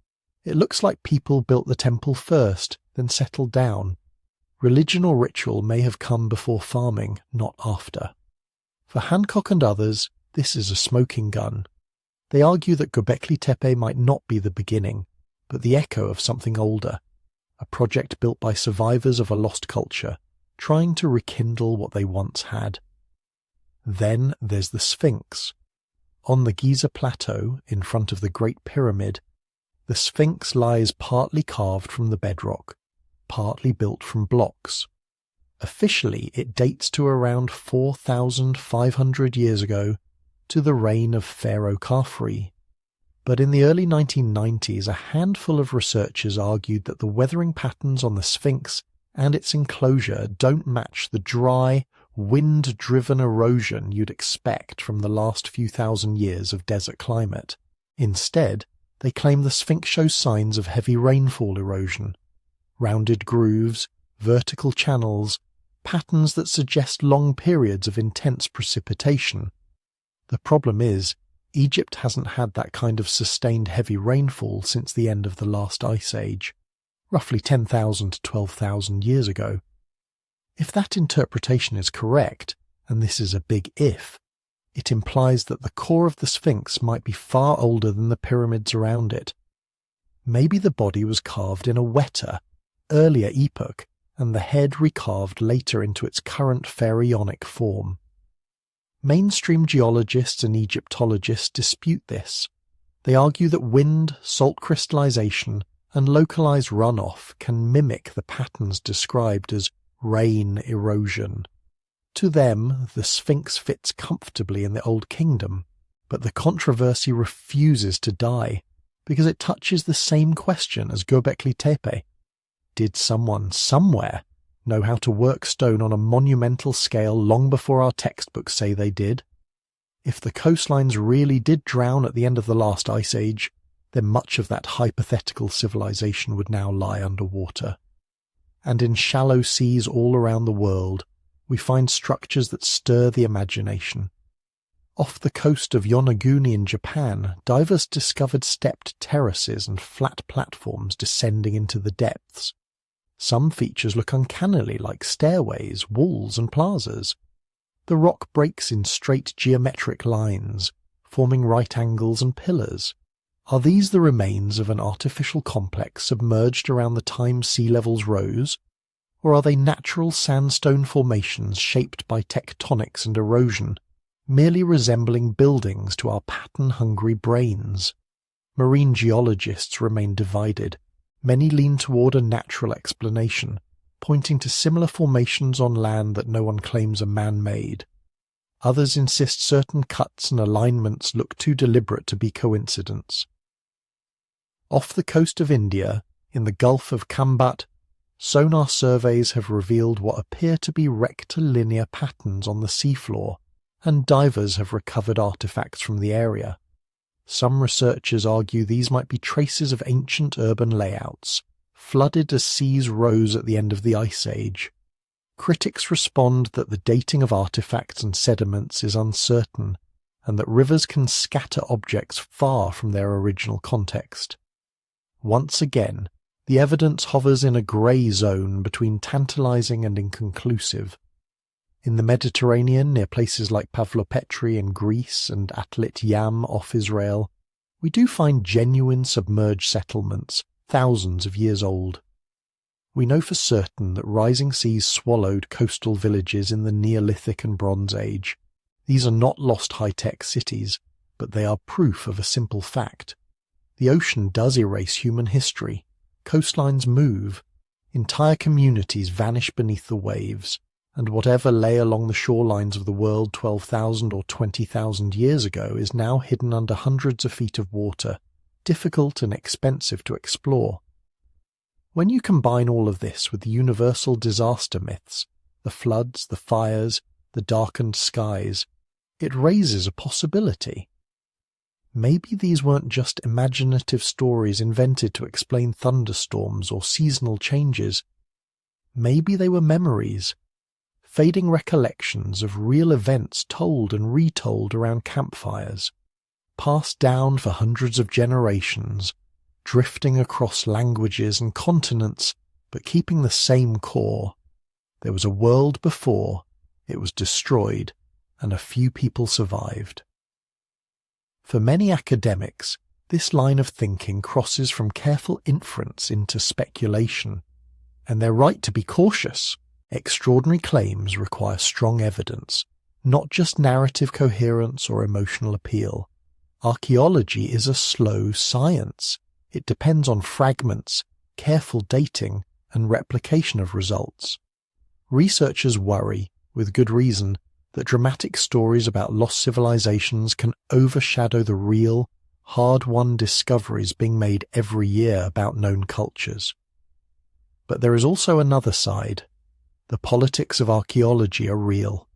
It looks like people built the temple first, then settled down. Religion or ritual may have come before farming, not after. For Hancock and others, this is a smoking gun. They argue that Göbekli Tepe might not be the beginning, but the echo of something older, a project built by survivors of a lost culture, trying to rekindle what they once had. Then there's the Sphinx. On the Giza Plateau, in front of the Great Pyramid, the Sphinx lies partly carved from the bedrock, partly built from blocks. Officially, it dates to around 4,500 years ago, to the reign of Pharaoh Khafre. But in the early 1990s, a handful of researchers argued that the weathering patterns on the Sphinx and its enclosure don't match the dry, wind-driven erosion you'd expect from the last few thousand years of desert climate. Instead, they claim the Sphinx shows signs of heavy rainfall erosion, rounded grooves, vertical channels, patterns that suggest long periods of intense precipitation. The problem is, Egypt hasn't had that kind of sustained heavy rainfall since the end of the last ice age, roughly 10,000 to 12,000 years ago. If that interpretation is correct, and this is a big if, it implies that the core of the Sphinx might be far older than the pyramids around it. Maybe the body was carved in a wetter, earlier epoch, and the head recarved later into its current pharaonic form. Mainstream geologists and Egyptologists dispute this. They argue that wind, salt crystallization, and localized runoff can mimic the patterns described as rain erosion. To them, the Sphinx fits comfortably in the Old Kingdom, but the controversy refuses to die, because it touches the same question as Göbekli Tepe. Did someone somewhere know how to work stone on a monumental scale long before our textbooks say they did? If the coastlines really did drown at the end of the last ice age, then much of that hypothetical civilization would now lie underwater. And in shallow seas all around the world, we find structures that stir the imagination. Off the coast of Yonaguni in Japan, divers discovered stepped terraces and flat platforms descending into the depths. Some features look uncannily like stairways, walls, and plazas. The rock breaks in straight geometric lines, forming right angles and pillars. Are these the remains of an artificial complex submerged around the time sea levels rose? Or are they natural sandstone formations shaped by tectonics and erosion, merely resembling buildings to our pattern-hungry brains? Marine geologists remain divided. Many lean toward a natural explanation, pointing to similar formations on land that no one claims are man-made. Others insist certain cuts and alignments look too deliberate to be coincidence. Off the coast of India, in the Gulf of Kambat, sonar surveys have revealed what appear to be rectilinear patterns on the seafloor, and divers have recovered artifacts from the area. Some researchers argue these might be traces of ancient urban layouts, flooded as seas rose at the end of the Ice Age. Critics respond that the dating of artifacts and sediments is uncertain, and that rivers can scatter objects far from their original context. Once again, the evidence hovers in a grey zone between tantalizing and inconclusive. In the Mediterranean, near places like Pavlopetri in Greece and Atlit Yam off Israel, we do find genuine submerged settlements, thousands of years old. We know for certain that rising seas swallowed coastal villages in the Neolithic and Bronze Age. These are not lost high-tech cities, but they are proof of a simple fact. The ocean does erase human history. Coastlines move. Entire communities vanish beneath the waves. And whatever lay along the shorelines of the world 12,000 or 20,000 years ago is now hidden under hundreds of feet of water, difficult and expensive to explore. When you combine all of this with the universal disaster myths, the floods, the fires, the darkened skies, it raises a possibility. Maybe these weren't just imaginative stories invented to explain thunderstorms or seasonal changes. Maybe they were memories, fading recollections of real events told and retold around campfires, passed down for hundreds of generations, drifting across languages and continents, but keeping the same core. There was a world before, it was destroyed, and a few people survived. For many academics, this line of thinking crosses from careful inference into speculation, and they're right to be cautious. Extraordinary claims require strong evidence, not just narrative coherence or emotional appeal. Archaeology is a slow science. It depends on fragments, careful dating, and replication of results. Researchers worry, with good reason, that dramatic stories about lost civilizations can overshadow the real, hard-won discoveries being made every year about known cultures. But there is also another side. The politics of archaeology are real.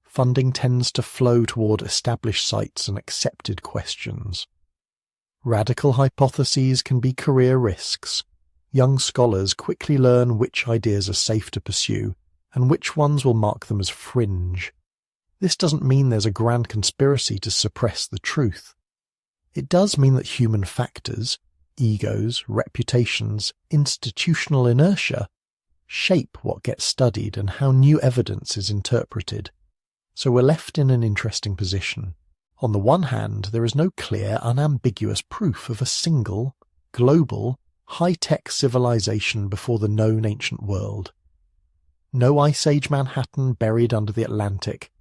Funding tends to flow toward established sites and accepted questions. Radical hypotheses can be career risks. Young scholars quickly learn which ideas are safe to pursue and which ones will mark them as fringe. This doesn't mean there's a grand conspiracy to suppress the truth. It does mean that human factors, egos, reputations, institutional inertia, shape what gets studied and how new evidence is interpreted. So we're left in an interesting position. On the one hand, there is no clear, unambiguous proof of a single, global, high-tech civilization before the known ancient world. No Ice Age Manhattan buried under the Atlantic,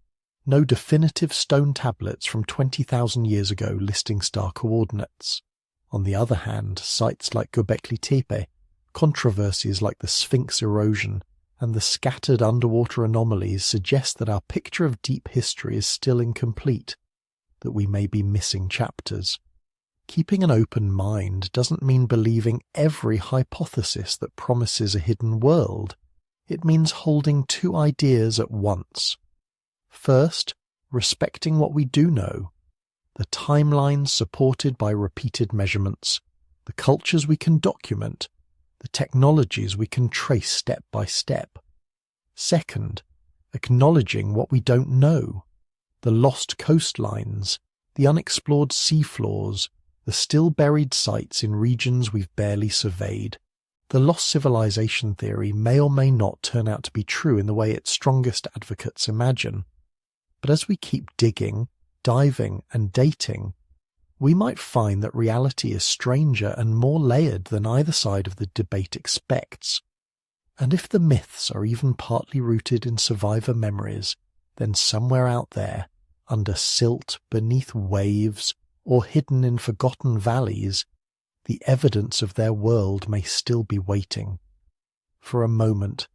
no definitive stone tablets from 20,000 years ago listing star coordinates. On the other hand, sites like Göbekli Tepe, controversies like the Sphinx erosion, and the scattered underwater anomalies suggest that our picture of deep history is still incomplete, that we may be missing chapters. Keeping an open mind doesn't mean believing every hypothesis that promises a hidden world. It means holding two ideas at once. First, respecting what we do know, the timelines supported by repeated measurements, the cultures we can document, the technologies we can trace step by step. Second, acknowledging what we don't know, the lost coastlines, the unexplored seafloors, the still buried sites in regions we've barely surveyed. The lost civilization theory may or may not turn out to be true in the way its strongest advocates imagine. But as we keep digging, diving, and dating, we might find that reality is stranger and more layered than either side of the debate expects. And if the myths are even partly rooted in survivor memories, then somewhere out there, under silt, beneath waves, or hidden in forgotten valleys, the evidence of their world may still be waiting. For a moment,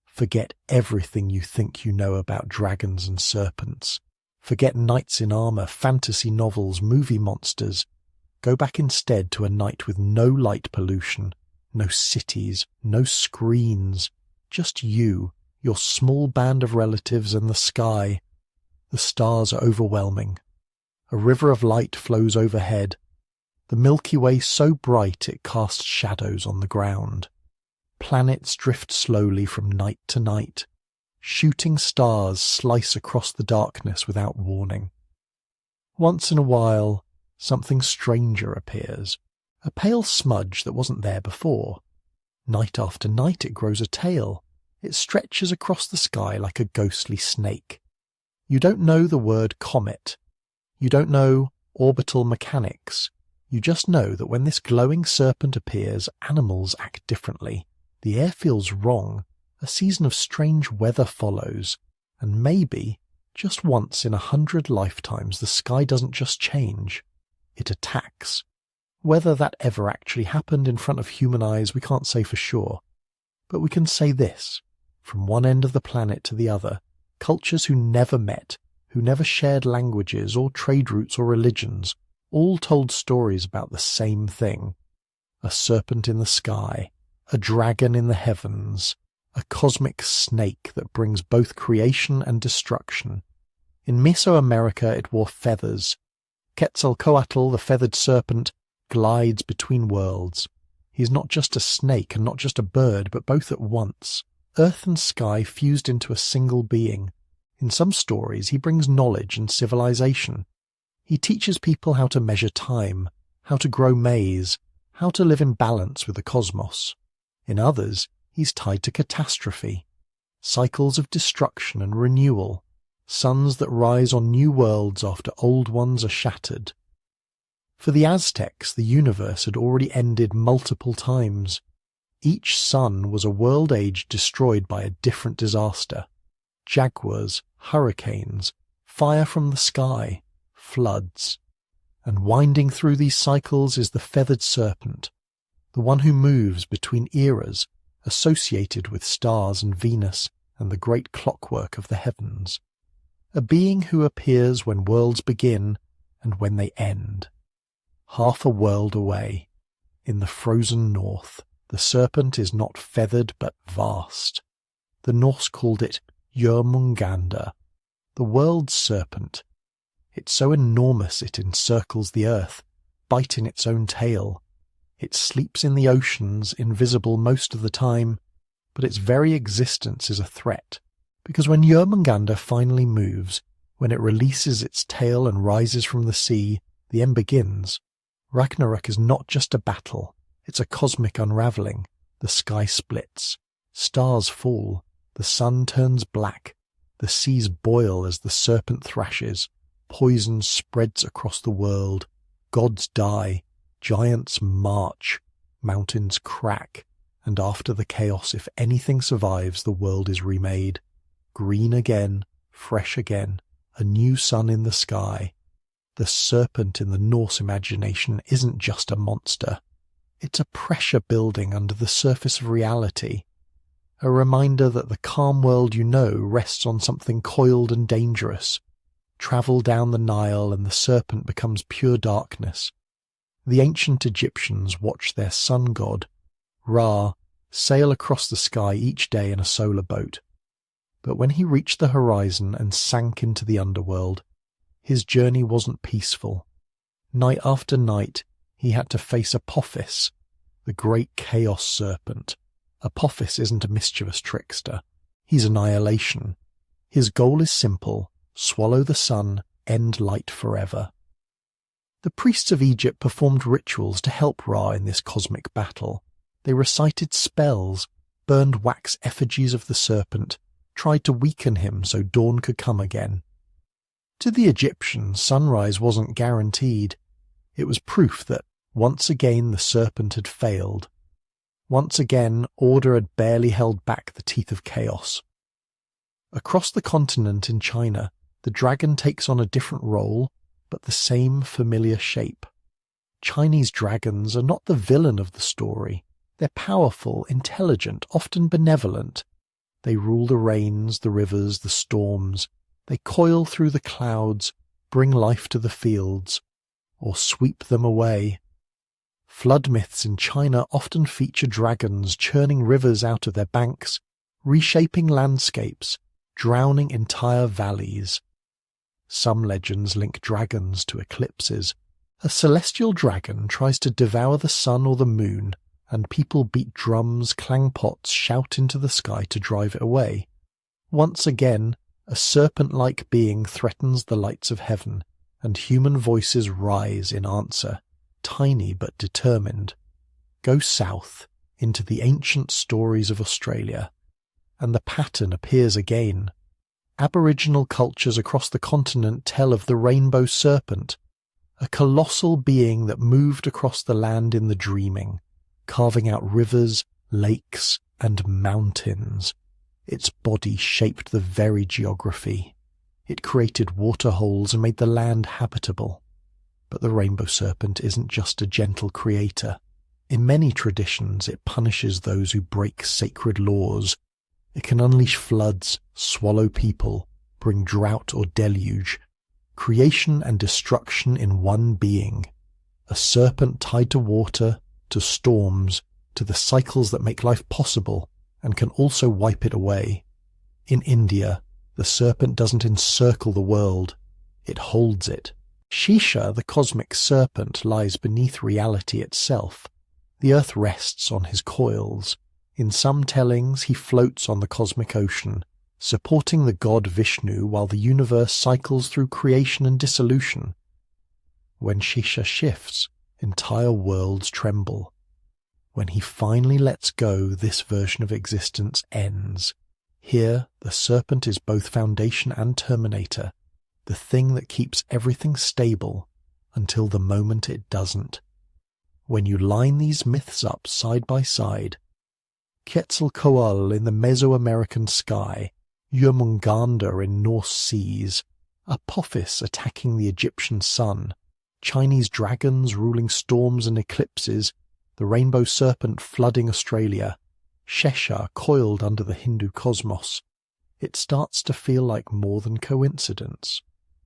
forget everything you think you know about dragons and serpents. Forget knights in armor, fantasy novels, movie monsters. Go back instead to a night with no light pollution, no cities, no screens, just you, your small band of relatives, and the sky. The stars are overwhelming. A river of light flows overhead. The Milky Way so bright it casts shadows on the ground. Planets drift slowly from night to night. Shooting stars slice across the darkness without warning. Once in a while, something stranger appears, a pale smudge that wasn't there before. Night after night it grows a tail. It stretches across the sky like a ghostly snake. You don't know the word comet. You don't know orbital mechanics. You just know that when this glowing serpent appears, animals act differently. The air feels wrong. A season of strange weather follows, and maybe, just once in 100 lifetimes, the sky doesn't just change, it attacks. Whether that ever actually happened in front of human eyes we can't say for sure, but we can say this, from one end of the planet to the other, cultures who never met, who never shared languages or trade routes or religions, all told stories about the same thing. A serpent in the sky, a dragon in the heavens, a cosmic snake that brings both creation and destruction. In Mesoamerica it wore feathers. Quetzalcoatl, the feathered serpent, glides between worlds. He is not just a snake and not just a bird, but both at once. Earth and sky fused into a single being. In some stories he brings knowledge and civilization. He teaches people how to measure time, how to grow maize, how to live in balance with the cosmos. In others, he's tied to catastrophe, cycles of destruction and renewal, suns that rise on new worlds after old ones are shattered. For the Aztecs, the universe had already ended multiple times. Each sun was a world age destroyed by a different disaster. Jaguars, hurricanes, fire from the sky, floods. And winding through these cycles is the feathered serpent, the one who moves between eras associated with stars and Venus and the great clockwork of the heavens, a being who appears when worlds begin and when they end. Half a world away, in the frozen north, the serpent is not feathered but vast. The Norse called it Jörmungandr, the world's serpent. It's so enormous it encircles the earth, biting its own tail. It sleeps in the oceans, invisible most of the time, but its very existence is a threat, because when Jörmungandr finally moves, when it releases its tail and rises from the sea, the end begins. Ragnarok is not just a battle, it's a cosmic unravelling. The sky splits, stars fall, the sun turns black, the seas boil as the serpent thrashes, poison spreads across the world, gods die, giants march, mountains crack, and after the chaos, if anything survives, the world is remade. Green again, fresh again, a new sun in the sky. The serpent in the Norse imagination isn't just a monster. It's a pressure building under the surface of reality, a reminder that the calm world you know rests on something coiled and dangerous. Travel down the Nile and the serpent becomes pure darkness. The ancient Egyptians watched their sun god, Ra, sail across the sky each day in a solar boat. But when he reached the horizon and sank into the underworld, his journey wasn't peaceful. Night after night, he had to face Apophis, the great chaos serpent. Apophis isn't a mischievous trickster. He's annihilation. His goal is simple: swallow the sun, end light forever. The priests of Egypt performed rituals to help Ra in this cosmic battle. They recited spells, burned wax effigies of the serpent, tried to weaken him so dawn could come again. To the Egyptians, sunrise wasn't guaranteed. It was proof that once again the serpent had failed. Once again, order had barely held back the teeth of chaos. Across the continent in China, the dragon takes on a different role, but the same familiar shape. Chinese dragons are not the villain of the story. They're powerful, intelligent, often benevolent. They rule the rains, the rivers, the storms. They coil through the clouds, bring life to the fields, or sweep them away. Flood myths in China often feature dragons churning rivers out of their banks, reshaping landscapes, drowning entire valleys. Some legends link dragons to eclipses. A celestial dragon tries to devour the sun or the moon, and people beat drums, clang pots, shout into the sky to drive it away. Once again, a serpent-like being threatens the lights of heaven, and human voices rise in answer, tiny but determined. Go south, into the ancient stories of Australia, and the pattern appears again. Aboriginal cultures across the continent tell of the rainbow serpent, a colossal being that moved across the land in the dreaming, carving out rivers, lakes, and mountains. Its body shaped the very geography. It created waterholes and made the land habitable. But the rainbow serpent isn't just a gentle creator. In many traditions, it punishes those who break sacred laws. It can unleash floods, swallow people, bring drought or deluge. Creation and destruction in one being. A serpent tied to water, to storms, to the cycles that make life possible, and can also wipe it away. In India, the serpent doesn't encircle the world, it holds it. Shisha, the cosmic serpent, lies beneath reality itself. The earth rests on his coils. In some tellings, he floats on the cosmic ocean, supporting the god Vishnu while the universe cycles through creation and dissolution. When Shisha shifts, entire worlds tremble. When he finally lets go, this version of existence ends. Here, the serpent is both foundation and terminator, the thing that keeps everything stable until the moment it doesn't. When you line these myths up side by side, Quetzalcoatl in the Mesoamerican sky, Jörmungandr in Norse seas, Apophis attacking the Egyptian sun, Chinese dragons ruling storms and eclipses, the rainbow serpent flooding Australia, Shesha coiled under the Hindu cosmos. It starts to feel like more than coincidence.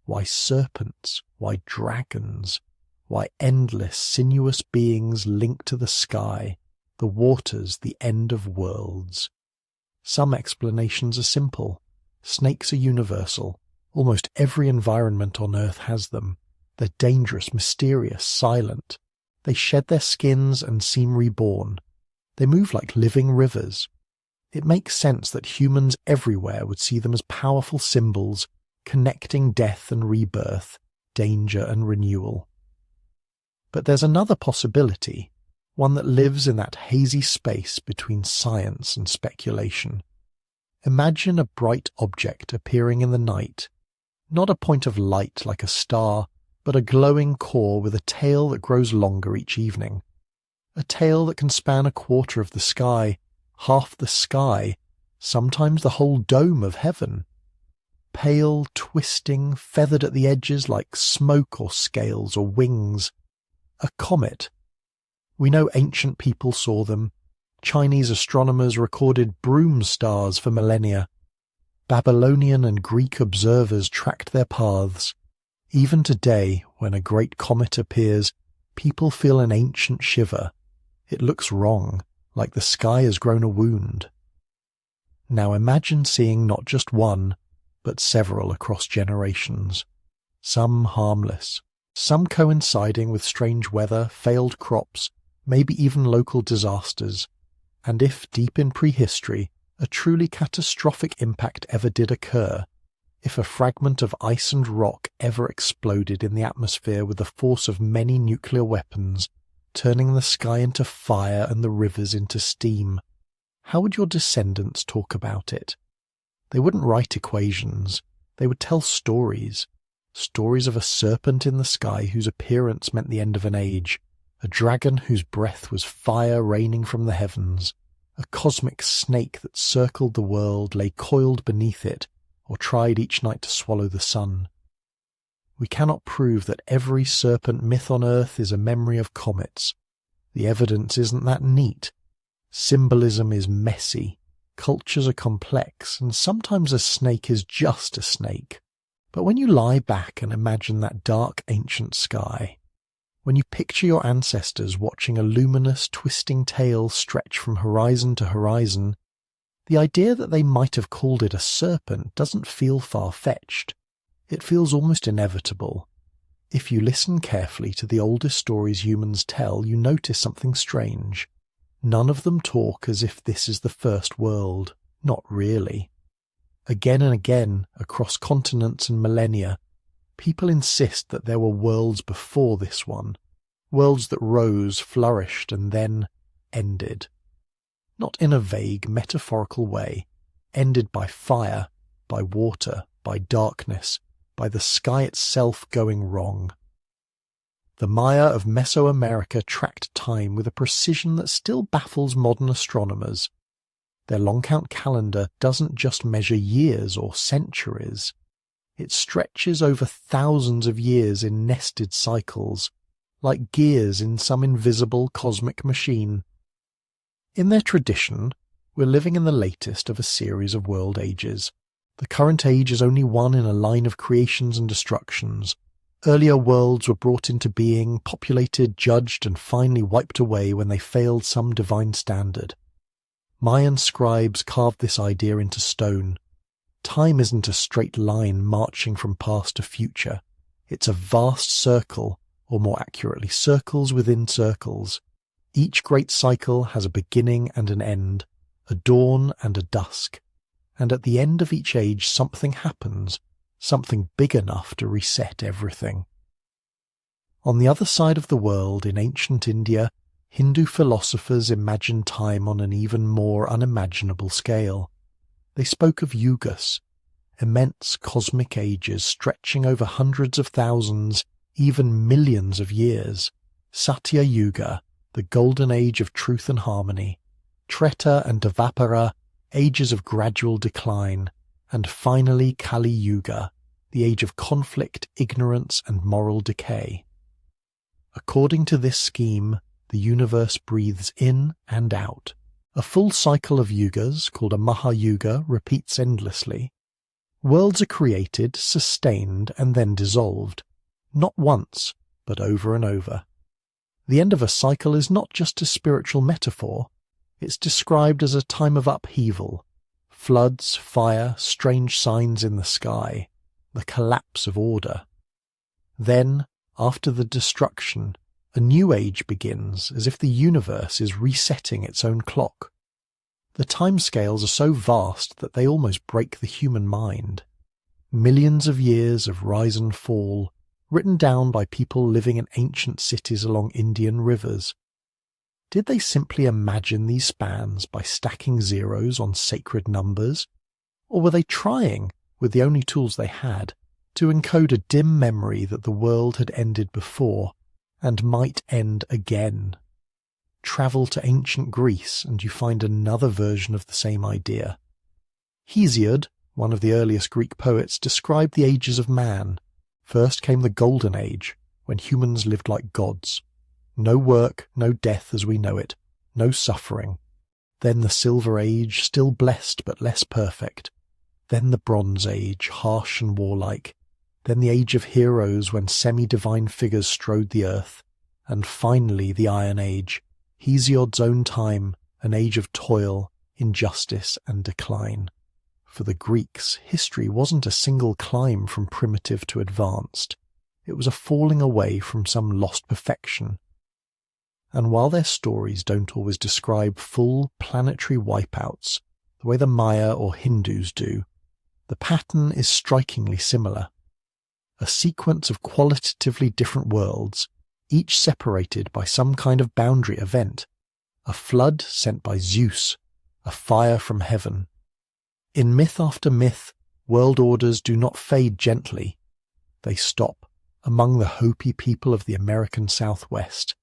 Why serpents? Why dragons? Why endless, sinuous beings linked to the sky, the waters, the end of worlds? Some explanations are simple. Snakes are universal. Almost every environment on Earth has them. They're dangerous, mysterious, silent. They shed their skins and seem reborn. They move like living rivers. It makes sense that humans everywhere would see them as powerful symbols, connecting death and rebirth, danger and renewal. But there's another possibility, one that lives in that hazy space between science and speculation. Imagine a bright object appearing in the night, not a point of light like a star, but a glowing core with a tail that grows longer each evening. A tail that can span a quarter of the sky, half the sky, sometimes the whole dome of heaven. Pale, twisting, feathered at the edges like smoke or scales or wings. A comet. We know ancient people saw them. Chinese astronomers recorded broom stars for millennia. Babylonian and Greek observers tracked their paths. Even today, when a great comet appears, people feel an ancient shiver. It looks wrong, like the sky has grown a wound. Now imagine seeing not just one, but several across generations. Some harmless, some coinciding with strange weather, failed crops, maybe even local disasters. And if, deep in prehistory, a truly catastrophic impact ever did occur, if a fragment of ice and rock ever exploded in the atmosphere with the force of many nuclear weapons, turning the sky into fire and the rivers into steam, how would your descendants talk about it? They wouldn't write equations. They would tell stories. Stories of a serpent in the sky whose appearance meant the end of an age, a dragon whose breath was fire raining from the heavens, a cosmic snake that circled the world, lay coiled beneath it, or tried each night to swallow the sun. We cannot prove that every serpent myth on Earth is a memory of comets. The evidence isn't that neat. Symbolism is messy. Cultures are complex, and sometimes a snake is just a snake. But when you lie back and imagine that dark ancient sky, when you picture your ancestors watching a luminous, twisting tail stretch from horizon to horizon, the idea that they might have called it a serpent doesn't feel far-fetched. It feels almost inevitable. If you listen carefully to the oldest stories humans tell, you notice something strange. None of them talk as if this is the first world. Not really. Again and again, across continents and millennia, people insist that there were worlds before this one, worlds that rose, flourished, and then ended. Not in a vague, metaphorical way, ended by fire, by water, by darkness, by the sky itself going wrong. The Maya of Mesoamerica tracked time with a precision that still baffles modern astronomers. Their long-count calendar doesn't just measure years or centuries. It stretches over thousands of years in nested cycles, like gears in some invisible cosmic machine. In their tradition, we're living in the latest of a series of world ages. The current age is only one in a line of creations and destructions. Earlier worlds were brought into being, populated, judged, and finally wiped away when they failed some divine standard. Mayan scribes carved this idea into stone. Time isn't a straight line marching from past to future. It's a vast circle, or more accurately, circles within circles. Each great cycle has a beginning and an end, a dawn and a dusk. And at the end of each age something happens, something big enough to reset everything. On the other side of the world, in ancient India, Hindu philosophers imagined time on an even more unimaginable scale. They spoke of yugas, immense cosmic ages stretching over hundreds of thousands, even millions of years. Satya Yuga, the golden age of truth and harmony. Treta and Dvapara, ages of gradual decline. And finally Kali Yuga, the age of conflict, ignorance, and moral decay. According to this scheme, the universe breathes in and out. A full cycle of yugas, called a Mahayuga, repeats endlessly. Worlds are created, sustained, and then dissolved, not once, but over and over. The end of a cycle is not just a spiritual metaphor, it's described as a time of upheaval, floods, fire, strange signs in the sky, the collapse of order. Then, after the destruction, a new age begins, as if the universe is resetting its own clock. The timescales are so vast that they almost break the human mind. Millions of years of rise and fall, written down by people living in ancient cities along Indian rivers. Did they simply imagine these spans by stacking zeros on sacred numbers? Or were they trying, with the only tools they had, to encode a dim memory that the world had ended before, and might end again? Travel to ancient Greece and you find another version of the same idea. Hesiod, one of the earliest Greek poets, described the ages of man. First came the Golden Age, when humans lived like gods. No work, no death as we know it, no suffering. Then the Silver Age, still blessed but less perfect. Then the Bronze Age, harsh and warlike. Then the Age of Heroes, when semi-divine figures strode the earth. And finally the Iron Age, Hesiod's own time, an age of toil, injustice and decline. For the Greeks, history wasn't a single climb from primitive to advanced. It was a falling away from some lost perfection. And while their stories don't always describe full planetary wipeouts, the way the Maya or Hindus do, the pattern is strikingly similar. A sequence of qualitatively different worlds, each separated by some kind of boundary event. A flood sent by Zeus, a fire from heaven. In myth after myth, world orders do not fade gently. They stop among the Hopi people of the American Southwest.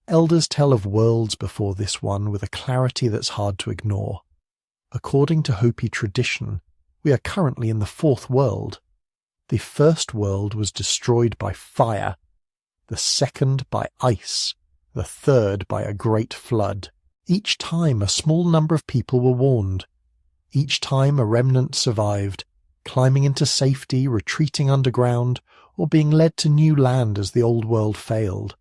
Elders tell of worlds before this one with a clarity that's hard to ignore. According to Hopi tradition, we are currently in the fourth world. The first world was destroyed by fire, the second by ice, the third by a great flood. Each time a small number of people were warned. Each time a remnant survived, climbing into safety, retreating underground, or being led to new land as the old world failed.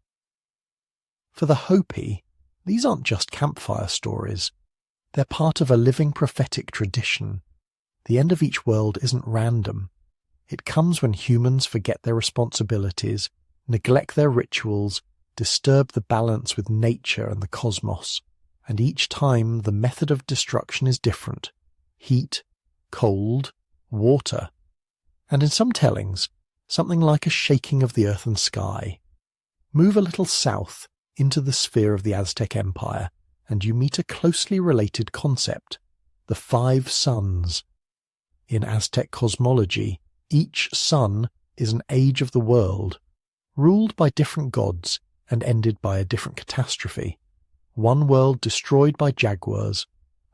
For the Hopi, these aren't just campfire stories. They're part of a living prophetic tradition. The end of each world isn't random. It comes when humans forget their responsibilities, neglect their rituals, disturb the balance with nature and the cosmos. And each time the method of destruction is different. Heat, cold, water. And in some tellings, something like a shaking of the earth and sky. Move a little south into the sphere of the Aztec Empire, and you meet a closely related concept, the 5 suns. In Aztec cosmology, each sun is an age of the world, ruled by different gods and ended by a different catastrophe. One world destroyed by jaguars,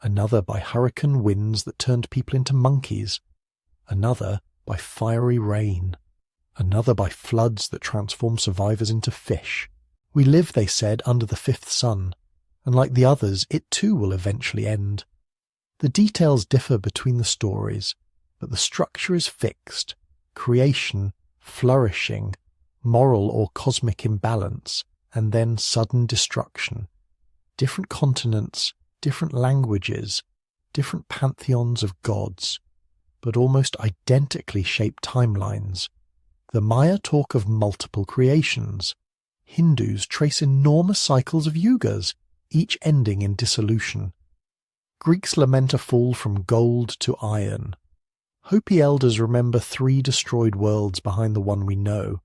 another by hurricane winds that turned people into monkeys, another by fiery rain, another by floods that transformed survivors into fish. We live, they said, under the 5th sun, and like the others, it too will eventually end. The details differ between the stories, but the structure is fixed: creation, flourishing, moral or cosmic imbalance, and then sudden destruction. Different continents, different languages, different pantheons of gods, but almost identically shaped timelines. The Maya talk of multiple creations. Hindus trace enormous cycles of yugas, each ending in dissolution. Greeks lament a fall from gold to iron. Hopi elders remember 3 destroyed worlds behind the one we know.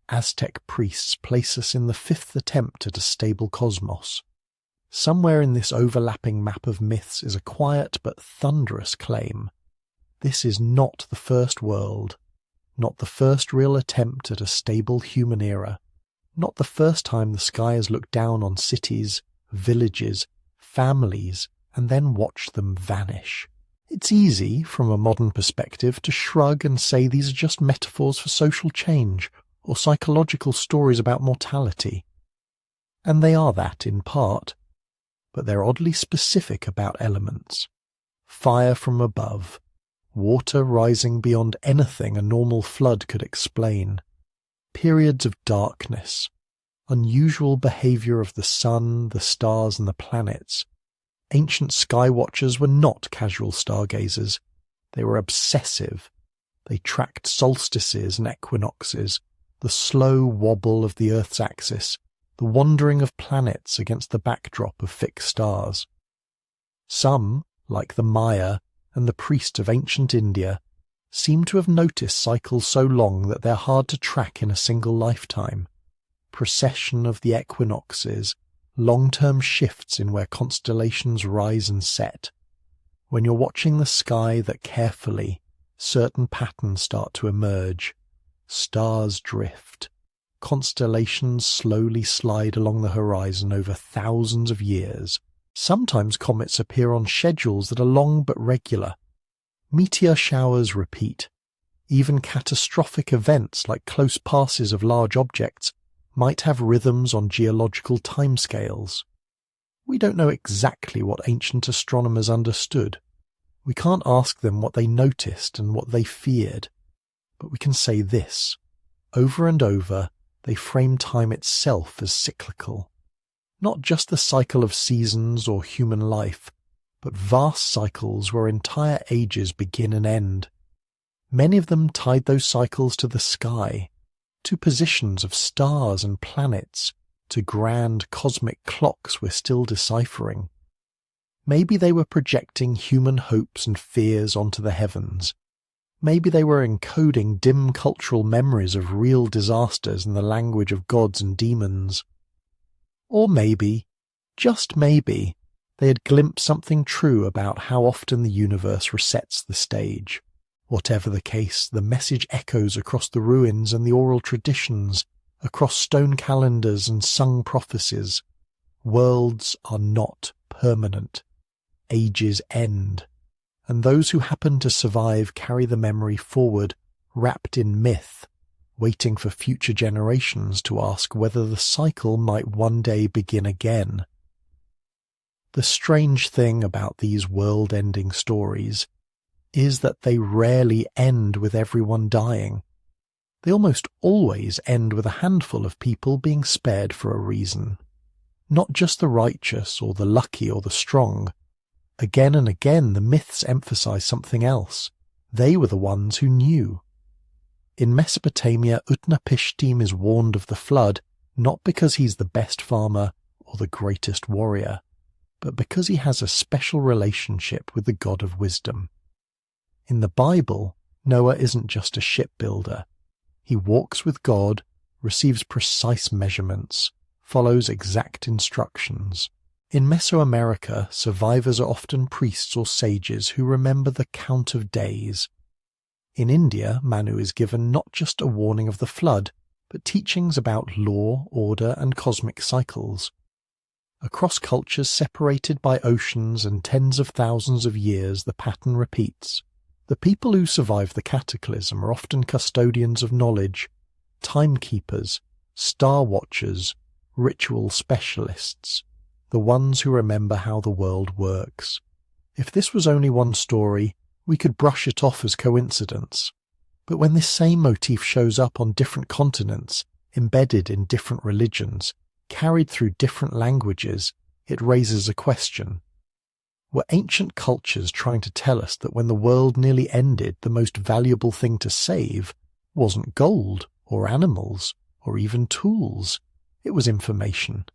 Aztec priests place us in the 5th attempt at a stable cosmos. Somewhere in this overlapping map of myths is a quiet but thunderous claim. This is not the first world, not the first real attempt at a stable human era, not the first time the sky has looked down on cities, villages, families, and then watched them vanish. It's easy, from a modern perspective, to shrug and say these are just metaphors for social change or psychological stories about mortality. And they are that in part, but they're oddly specific about elements. Fire from above, water rising beyond anything a normal flood could explain, periods of darkness, unusual behavior of the sun, the stars, and the planets. Ancient sky watchers were not casual stargazers. They were obsessive. They tracked solstices and equinoxes, the slow wobble of the Earth's axis, the wandering of planets against the backdrop of fixed stars. Some, like the Maya and the priests of ancient India, seem to have noticed cycles so long that they're hard to track in a single lifetime. Precession of the equinoxes, long-term shifts in where constellations rise and set. When you're watching the sky that carefully, certain patterns start to emerge. Stars drift. Constellations slowly slide along the horizon over thousands of years. Sometimes comets appear on schedules that are long but regular. Meteor showers repeat. Even catastrophic events like close passes of large objects might have rhythms on geological timescales. We don't know exactly what ancient astronomers understood. We can't ask them what they noticed and what they feared. But we can say this. Over and over, they frame time itself as cyclical. Not just the cycle of seasons or human life, but vast cycles where entire ages begin and end. Many of them tied those cycles to the sky, to positions of stars and planets, to grand cosmic clocks we're still deciphering. Maybe they were projecting human hopes and fears onto the heavens. Maybe they were encoding dim cultural memories of real disasters in the language of gods and demons. Or maybe, just maybe, they had glimpsed something true about how often the universe resets the stage. Whatever the case, the message echoes across the ruins and the oral traditions, across stone calendars and sung prophecies. Worlds are not permanent. Ages end. And those who happen to survive carry the memory forward, wrapped in myth, waiting for future generations to ask whether the cycle might one day begin again. The strange thing about these world-ending stories is that they rarely end with everyone dying. They almost always end with a handful of people being spared for a reason. Not just the righteous or the lucky or the strong. Again and again the myths emphasize something else. They were the ones who knew. In Mesopotamia, Utnapishtim is warned of the flood, not because he's the best farmer or the greatest warrior, but because he has a special relationship with the God of wisdom. In the Bible, Noah isn't just a shipbuilder. He walks with God, receives precise measurements, follows exact instructions. In Mesoamerica, survivors are often priests or sages who remember the count of days. In India, Manu is given not just a warning of the flood, but teachings about law, order, and cosmic cycles. Across cultures separated by oceans and tens of thousands of years, the pattern repeats. The people who survive the cataclysm are often custodians of knowledge, timekeepers, star watchers, ritual specialists, the ones who remember how the world works. If this was only one story, we could brush it off as coincidence. But when this same motif shows up on different continents, embedded in different religions, carried through different languages, it raises a question. Were ancient cultures trying to tell us that when the world nearly ended, the most valuable thing to save wasn't gold or animals or even tools? It was information.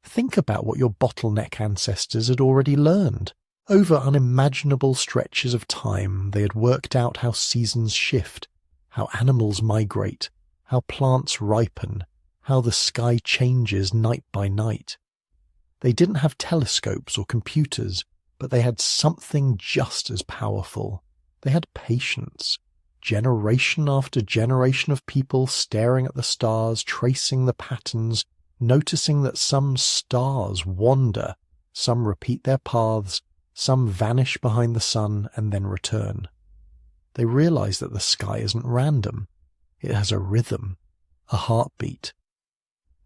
Think about what your bottleneck ancestors had already learned. Over unimaginable stretches of time, they had worked out how seasons shift, how animals migrate, how plants ripen, how the sky changes night by night. They didn't have telescopes or computers, but they had something just as powerful. They had patience. Generation after generation of people staring at the stars, tracing the patterns, noticing that some stars wander, some repeat their paths, Some vanish behind the sun and then return. They realize that the sky isn't random. It has a rhythm, a heartbeat.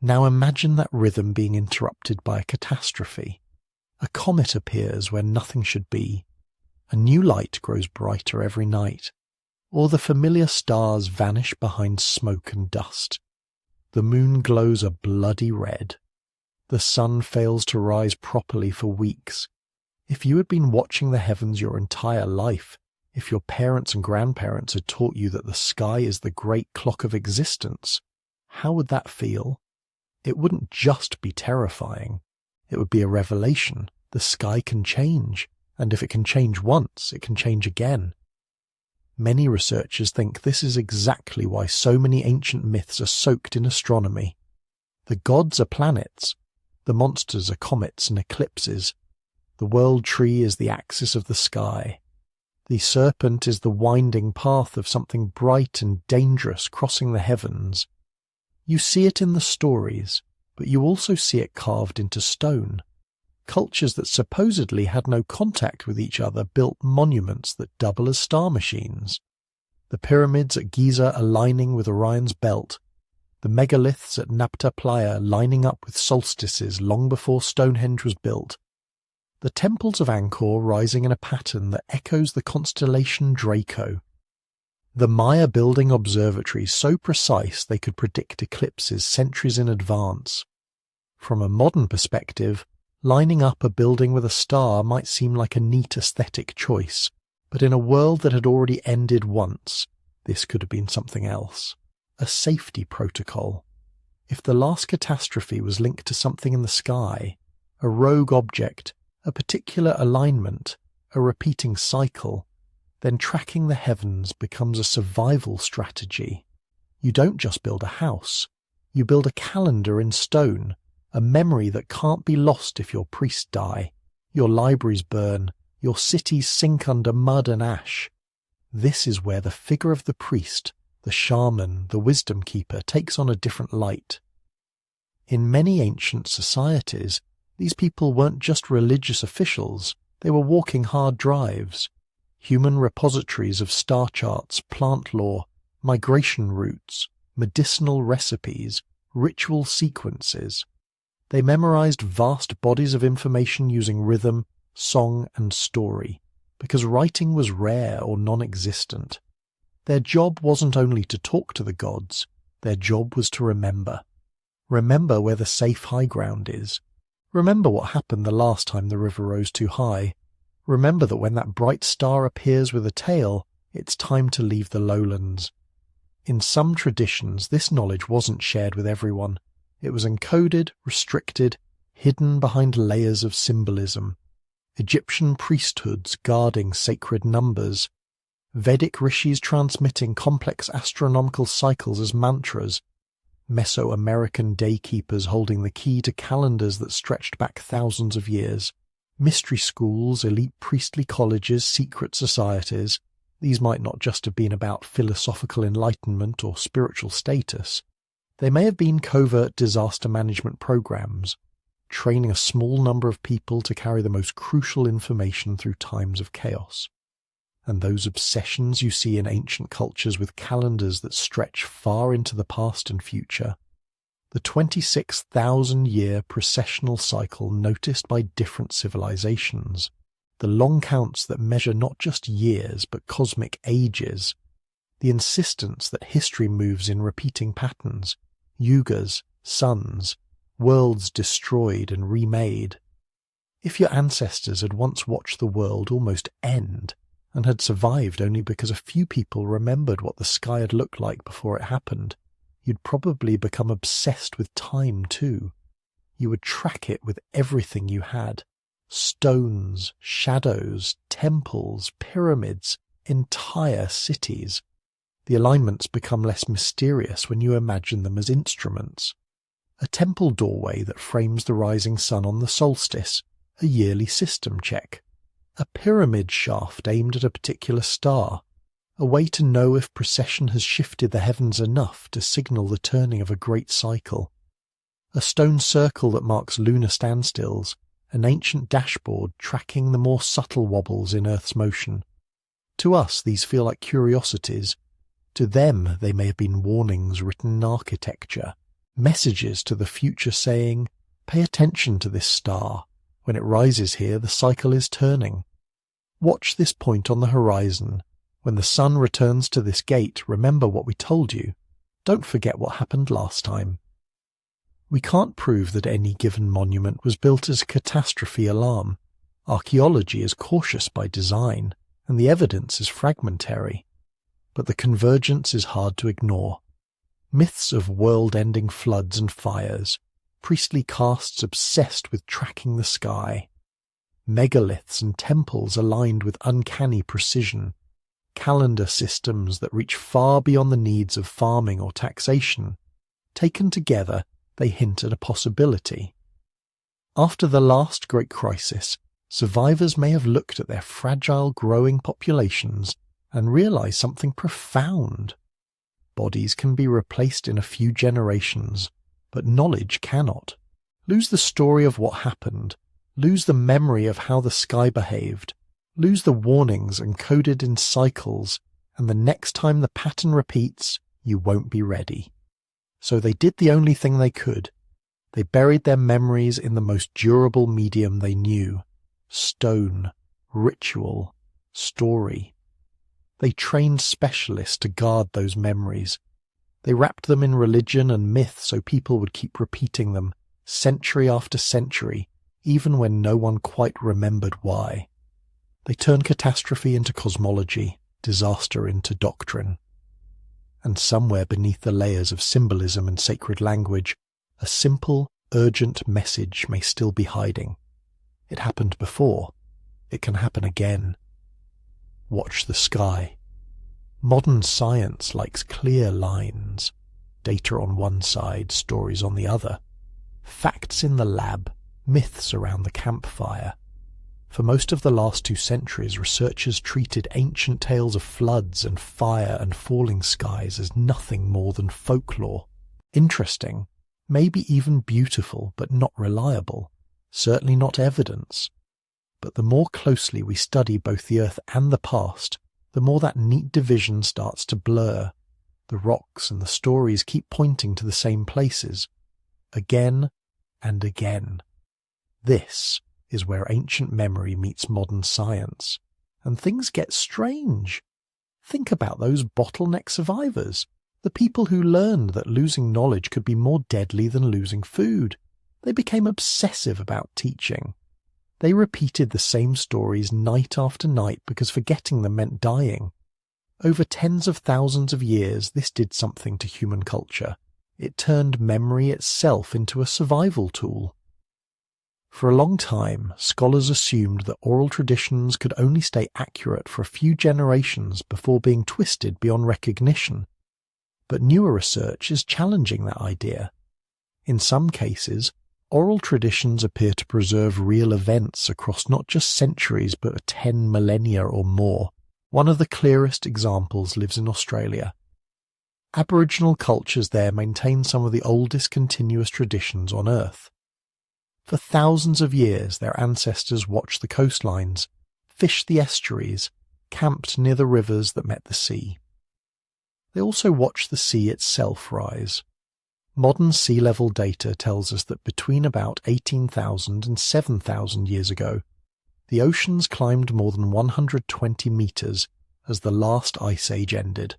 Now imagine that rhythm being interrupted by a catastrophe. A comet appears where nothing should be. A new light grows brighter every night. Or the familiar stars vanish behind smoke and dust. The moon glows a bloody red. The sun fails to rise properly for weeks. If you had been watching the heavens your entire life, if your parents and grandparents had taught you that the sky is the great clock of existence, how would that feel? It wouldn't just be terrifying. It would be a revelation. The sky can change, and if it can change once, it can change again. Many researchers think this is exactly why so many ancient myths are soaked in astronomy. The gods are planets. The monsters are comets and eclipses. The world tree is the axis of the sky. The serpent is the winding path of something bright and dangerous crossing the heavens. You see it in the stories, but you also see it carved into stone. Cultures that supposedly had no contact with each other built monuments that double as star machines. The pyramids at Giza aligning with Orion's belt. The megaliths at Nabta Playa lining up with solstices long before Stonehenge was built. The temples of Angkor rising in a pattern that echoes the constellation Draco. The Maya building observatories so precise they could predict eclipses centuries in advance. From a modern perspective, lining up a building with a star might seem like a neat aesthetic choice, but in a world that had already ended once, this could have been something else. A safety protocol. If the last catastrophe was linked to something in the sky, a rogue object, a particular alignment, a repeating cycle, then tracking the heavens becomes a survival strategy. You don't just build a house. You build a calendar in stone, a memory that can't be lost if your priests die, your libraries burn, your cities sink under mud and ash. This is where the figure of the priest, the shaman, the wisdom keeper takes on a different light. In many ancient societies, these people weren't just religious officials, they were walking hard drives, human repositories of star charts, plant lore, migration routes, medicinal recipes, ritual sequences. They memorized vast bodies of information using rhythm, song, and story, because writing was rare or non-existent. Their job wasn't only to talk to the gods, their job was to remember. Remember where the safe high ground is. Remember what happened the last time the river rose too high. Remember that when that bright star appears with a tail, it's time to leave the lowlands. In some traditions, this knowledge wasn't shared with everyone. It was encoded, restricted, hidden behind layers of symbolism. Egyptian priesthoods guarding sacred numbers. Vedic rishis transmitting complex astronomical cycles as mantras. Mesoamerican daykeepers holding the key to calendars that stretched back thousands of years. Mystery schools, elite priestly colleges, secret societies. These might not just have been about philosophical enlightenment or spiritual status. They may have been covert disaster management programs, training a small number of people to carry the most crucial information through times of chaos. And those obsessions you see in ancient cultures with calendars that stretch far into the past and future. The 26,000-year precessional cycle noticed by different civilizations. The long counts that measure not just years but cosmic ages. The insistence that history moves in repeating patterns. Yugas, suns, worlds destroyed and remade. If your ancestors had once watched the world almost end, and had survived only because a few people remembered what the sky had looked like before it happened, you'd probably become obsessed with time too. You would track it with everything you had. Stones, shadows, temples, pyramids, entire cities. The alignments become less mysterious when you imagine them as instruments. A temple doorway that frames the rising sun on the solstice, a yearly system check. A pyramid shaft aimed at a particular star, a way to know if precession has shifted the heavens enough to signal the turning of a great cycle. A stone circle that marks lunar standstills, an ancient dashboard tracking the more subtle wobbles in Earth's motion. To us, these feel like curiosities. To them, they may have been warnings written in architecture, messages to the future saying, "Pay attention to this star. When it rises here, the cycle is turning. Watch this point on the horizon. When the sun returns to this gate, remember what we told you. Don't forget what happened last time." We can't prove that any given monument was built as a catastrophe alarm. Archaeology is cautious by design, and the evidence is fragmentary. But the convergence is hard to ignore. Myths of world-ending floods and fires, priestly castes obsessed with tracking the sky, megaliths and temples aligned with uncanny precision, calendar systems that reach far beyond the needs of farming or taxation. Taken together, they hint at a possibility. After the last great crisis, survivors may have looked at their fragile growing populations and realized something profound. Bodies can be replaced in a few generations, but knowledge cannot. Lose the story of what happened, lose the memory of how the sky behaved, lose the warnings encoded in cycles, and the next time the pattern repeats, you won't be ready. So they did the only thing they could. They buried their memories in the most durable medium they knew: stone, ritual, story. They trained specialists to guard those memories. They wrapped them in religion and myth so people would keep repeating them, century after century, even when no one quite remembered why. They turned catastrophe into cosmology, disaster into doctrine. And somewhere beneath the layers of symbolism and sacred language, a simple, urgent message may still be hiding. It happened before. It can happen again. Watch the sky. Modern science likes clear lines. Data on one side, stories on the other. Facts in the lab, myths around the campfire. For most of the last 2 centuries, researchers treated ancient tales of floods and fire and falling skies as nothing more than folklore. Interesting, maybe even beautiful, but not reliable. Certainly not evidence. But the more closely we study both the Earth and the past, the more that neat division starts to blur. The rocks and the stories keep pointing to the same places, again and again. This is where ancient memory meets modern science, and things get strange. Think about those bottleneck survivors, the people who learned that losing knowledge could be more deadly than losing food. They became obsessive about teaching. They repeated the same stories night after night because forgetting them meant dying. Over tens of thousands of years, this did something to human culture. It turned memory itself into a survival tool. For a long time, scholars assumed that oral traditions could only stay accurate for a few generations before being twisted beyond recognition. But newer research is challenging that idea. In some cases, oral traditions appear to preserve real events across not just centuries but 10 millennia or more. One of the clearest examples lives in Australia. Aboriginal cultures there maintain some of the oldest continuous traditions on Earth. For thousands of years, their ancestors watched the coastlines, fished the estuaries, camped near the rivers that met the sea. They also watched the sea itself rise. Modern sea level data tells us that between about 18,000 and 7,000 years ago, the oceans climbed more than 120 meters as the last ice age ended.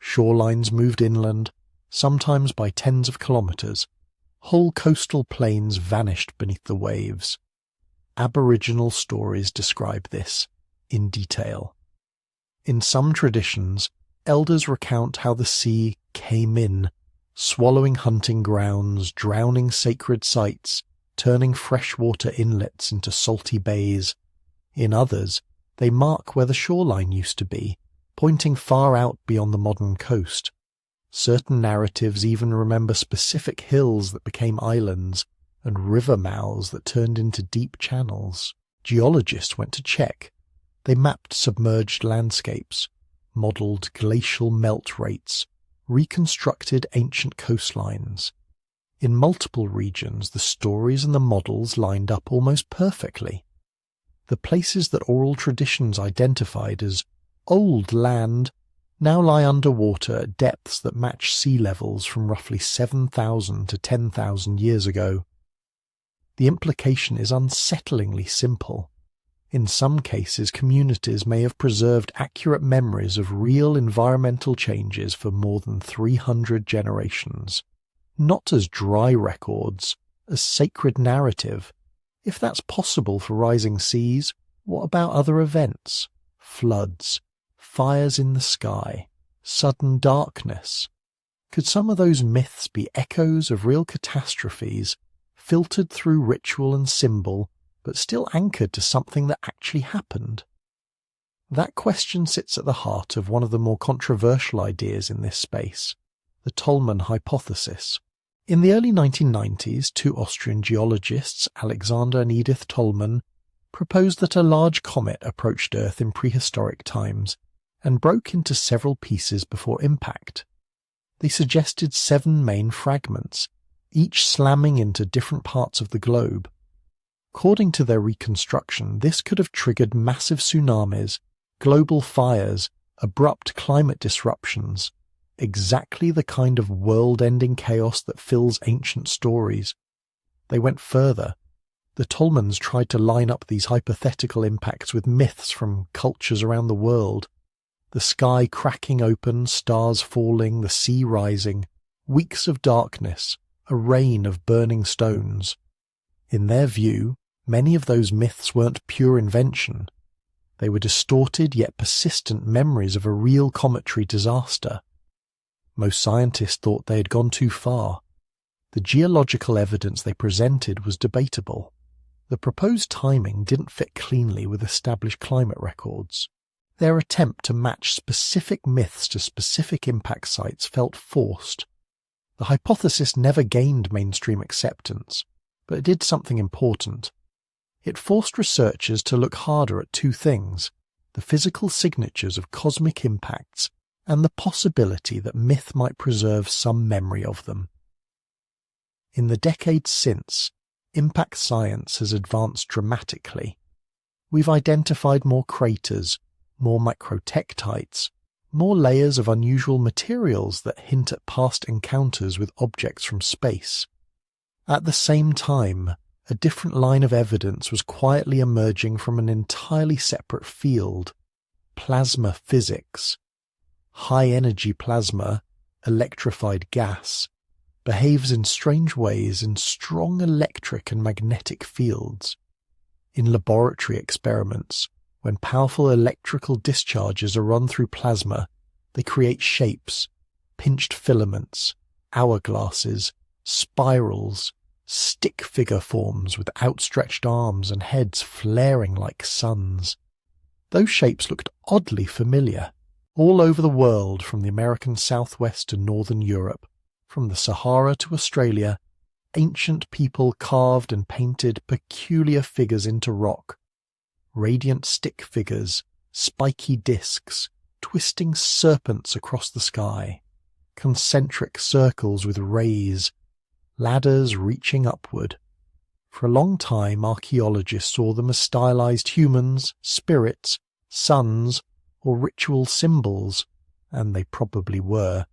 Shorelines moved inland, sometimes by tens of kilometers. Whole coastal plains vanished beneath the waves. Aboriginal stories describe this in detail. In some traditions, elders recount how the sea came in, swallowing hunting grounds, drowning sacred sites, turning freshwater inlets into salty bays. In others, they mark where the shoreline used to be, pointing far out beyond the modern coast. Certain narratives even remember specific hills that became islands and river mouths that turned into deep channels. Geologists went to check. They mapped submerged landscapes, modelled glacial melt rates, reconstructed ancient coastlines. In multiple regions, the stories and the models lined up almost perfectly. The places that oral traditions identified as old land now lie underwater at depths that match sea levels from roughly 7,000 to 10,000 years ago. The implication is unsettlingly simple. In some cases, communities may have preserved accurate memories of real environmental changes for more than 300 generations, not as dry records, as sacred narrative. If that's possible for rising seas, what about other events? Floods, fires in the sky, sudden darkness. Could some of those myths be echoes of real catastrophes, filtered through ritual and symbol, but still anchored to something that actually happened? That question sits at the heart of one of the more controversial ideas in this space, the Tolman hypothesis. In the early 1990s, two Austrian geologists, Alexander and Edith Tolman, proposed that a large comet approached Earth in prehistoric times and broke into several pieces before impact. They suggested 7 main fragments, each slamming into different parts of the globe. According to their reconstruction, this could have triggered massive tsunamis, global fires, abrupt climate disruptions, exactly the kind of world-ending chaos that fills ancient stories. They went further. The Tolmans tried to line up these hypothetical impacts with myths from cultures around the world. The sky cracking open, stars falling, the sea rising, weeks of darkness, a rain of burning stones. In their view, many of those myths weren't pure invention. They were distorted yet persistent memories of a real cometary disaster. Most scientists thought they had gone too far. The geological evidence they presented was debatable. The proposed timing didn't fit cleanly with established climate records. Their attempt to match specific myths to specific impact sites felt forced. The hypothesis never gained mainstream acceptance, but it did something important. It forced researchers to look harder at two things: the physical signatures of cosmic impacts and the possibility that myth might preserve some memory of them. In the decades since, impact science has advanced dramatically. We've identified more craters, more microtectites, more layers of unusual materials that hint at past encounters with objects from space. At the same time, a different line of evidence was quietly emerging from an entirely separate field: plasma physics. High-energy plasma, electrified gas, behaves in strange ways in strong electric and magnetic fields. In laboratory experiments, when powerful electrical discharges are run through plasma, they create shapes, pinched filaments, hourglasses, spirals, stick figure forms with outstretched arms and heads flaring like suns. Those shapes looked oddly familiar. All over the world, from the American Southwest to Northern Europe, from the Sahara to Australia, ancient people carved and painted peculiar figures into rock. Radiant stick figures, spiky discs, twisting serpents across the sky, concentric circles with rays, ladders reaching upward. For a long time, archaeologists saw them as stylized humans, spirits, suns, or ritual symbols, and they probably were.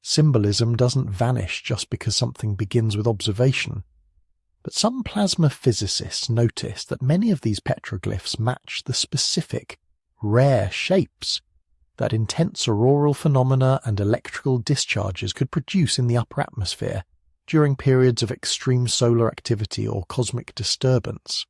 Symbolism doesn't vanish just because something begins with observation. But some plasma physicists noticed that many of these petroglyphs match the specific, rare shapes that intense auroral phenomena and electrical discharges could produce in the upper atmosphere during periods of extreme solar activity or cosmic disturbance.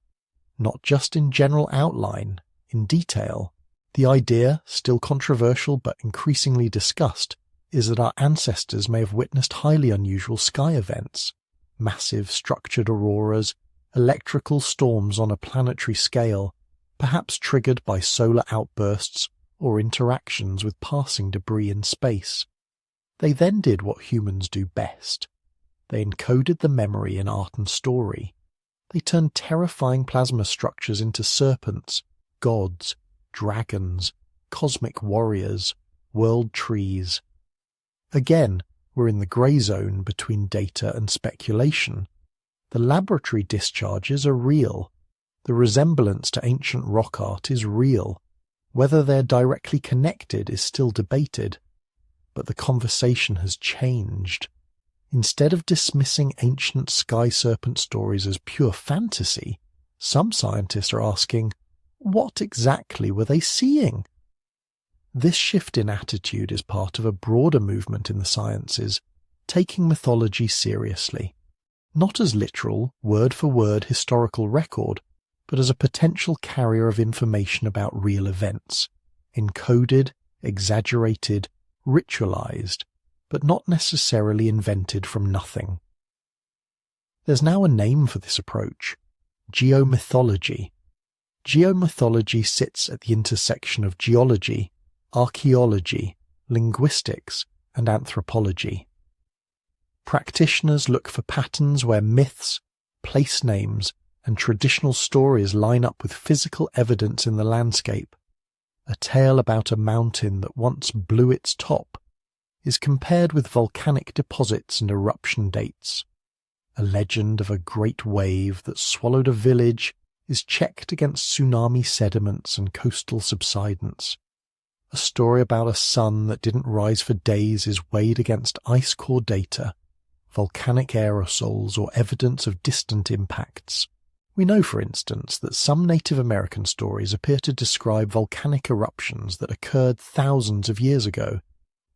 Not just in general outline, in detail. The idea, still controversial but increasingly discussed, is that our ancestors may have witnessed highly unusual sky events, massive structured auroras, electrical storms on a planetary scale, perhaps triggered by solar outbursts or interactions with passing debris in space. They then did what humans do best. They encoded the memory in art and story. They turned terrifying plasma structures into serpents, gods, dragons, cosmic warriors, world trees. Again, We're in the grey zone between data and speculation. The laboratory discharges are real. The resemblance to ancient rock art is real. Whether they're directly connected is still debated. But the conversation has changed. Instead of dismissing ancient sky serpent stories as pure fantasy, some scientists are asking, what exactly were they seeing? This shift in attitude is part of a broader movement in the sciences, taking mythology seriously, not as literal, word-for-word historical record, but as a potential carrier of information about real events, encoded, exaggerated, ritualized, but not necessarily invented from nothing. There's now a name for this approach: geomythology. Geomythology sits at the intersection of geology, archaeology, linguistics, and anthropology. Practitioners look for patterns where myths, place names, and traditional stories line up with physical evidence in the landscape. A tale about a mountain that once blew its top is compared with volcanic deposits and eruption dates. A legend of a great wave that swallowed a village is checked against tsunami sediments and coastal subsidence. A story about a sun that didn't rise for days is weighed against ice core data, volcanic aerosols, or evidence of distant impacts. We know, for instance, that some Native American stories appear to describe volcanic eruptions that occurred thousands of years ago,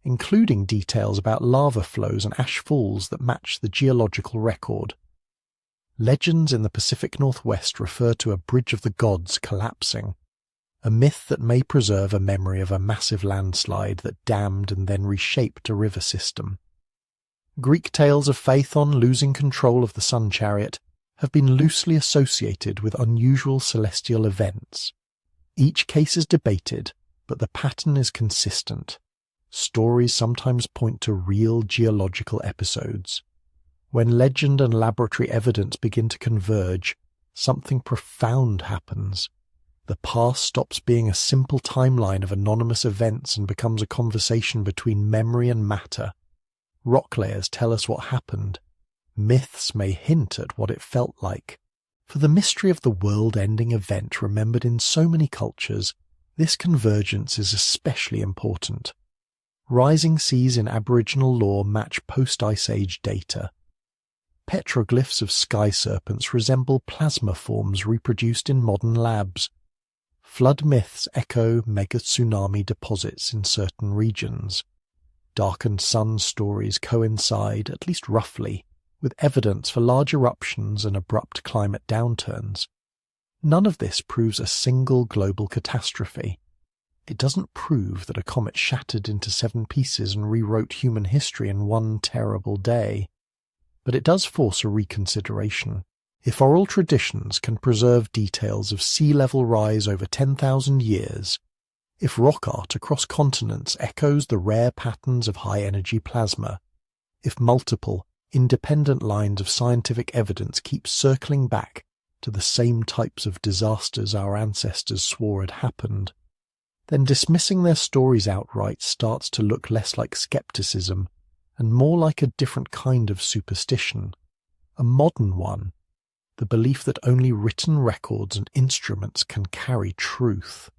including details about lava flows and ash falls that match the geological record. Legends in the Pacific Northwest refer to a bridge of the gods collapsing, a myth that may preserve a memory of a massive landslide that dammed and then reshaped a river system. Greek tales of Phaethon losing control of the sun chariot have been loosely associated with unusual celestial events. Each case is debated, but the pattern is consistent. Stories sometimes point to real geological episodes. When legend and laboratory evidence begin to converge, something profound happens. The past stops being a simple timeline of anonymous events and becomes a conversation between memory and matter. Rock layers tell us what happened. Myths may hint at what it felt like. For the mystery of the world-ending event remembered in so many cultures, this convergence is especially important. Rising seas in Aboriginal lore match post-Ice Age data. Petroglyphs of sky serpents resemble plasma forms reproduced in modern labs. Flood myths echo mega-tsunami deposits in certain regions. Darkened sun stories coincide, at least roughly, with evidence for large eruptions and abrupt climate downturns. None of this proves a single global catastrophe. It doesn't prove that a comet shattered into 7 pieces and rewrote human history in one terrible day. But it does force a reconsideration. If oral traditions can preserve details of sea level rise over 10,000 years, if rock art across continents echoes the rare patterns of high-energy plasma, if multiple, independent lines of scientific evidence keep circling back to the same types of disasters our ancestors swore had happened, then dismissing their stories outright starts to look less like skepticism and more like a different kind of superstition, a modern one, the belief that only written records and instruments can carry truth.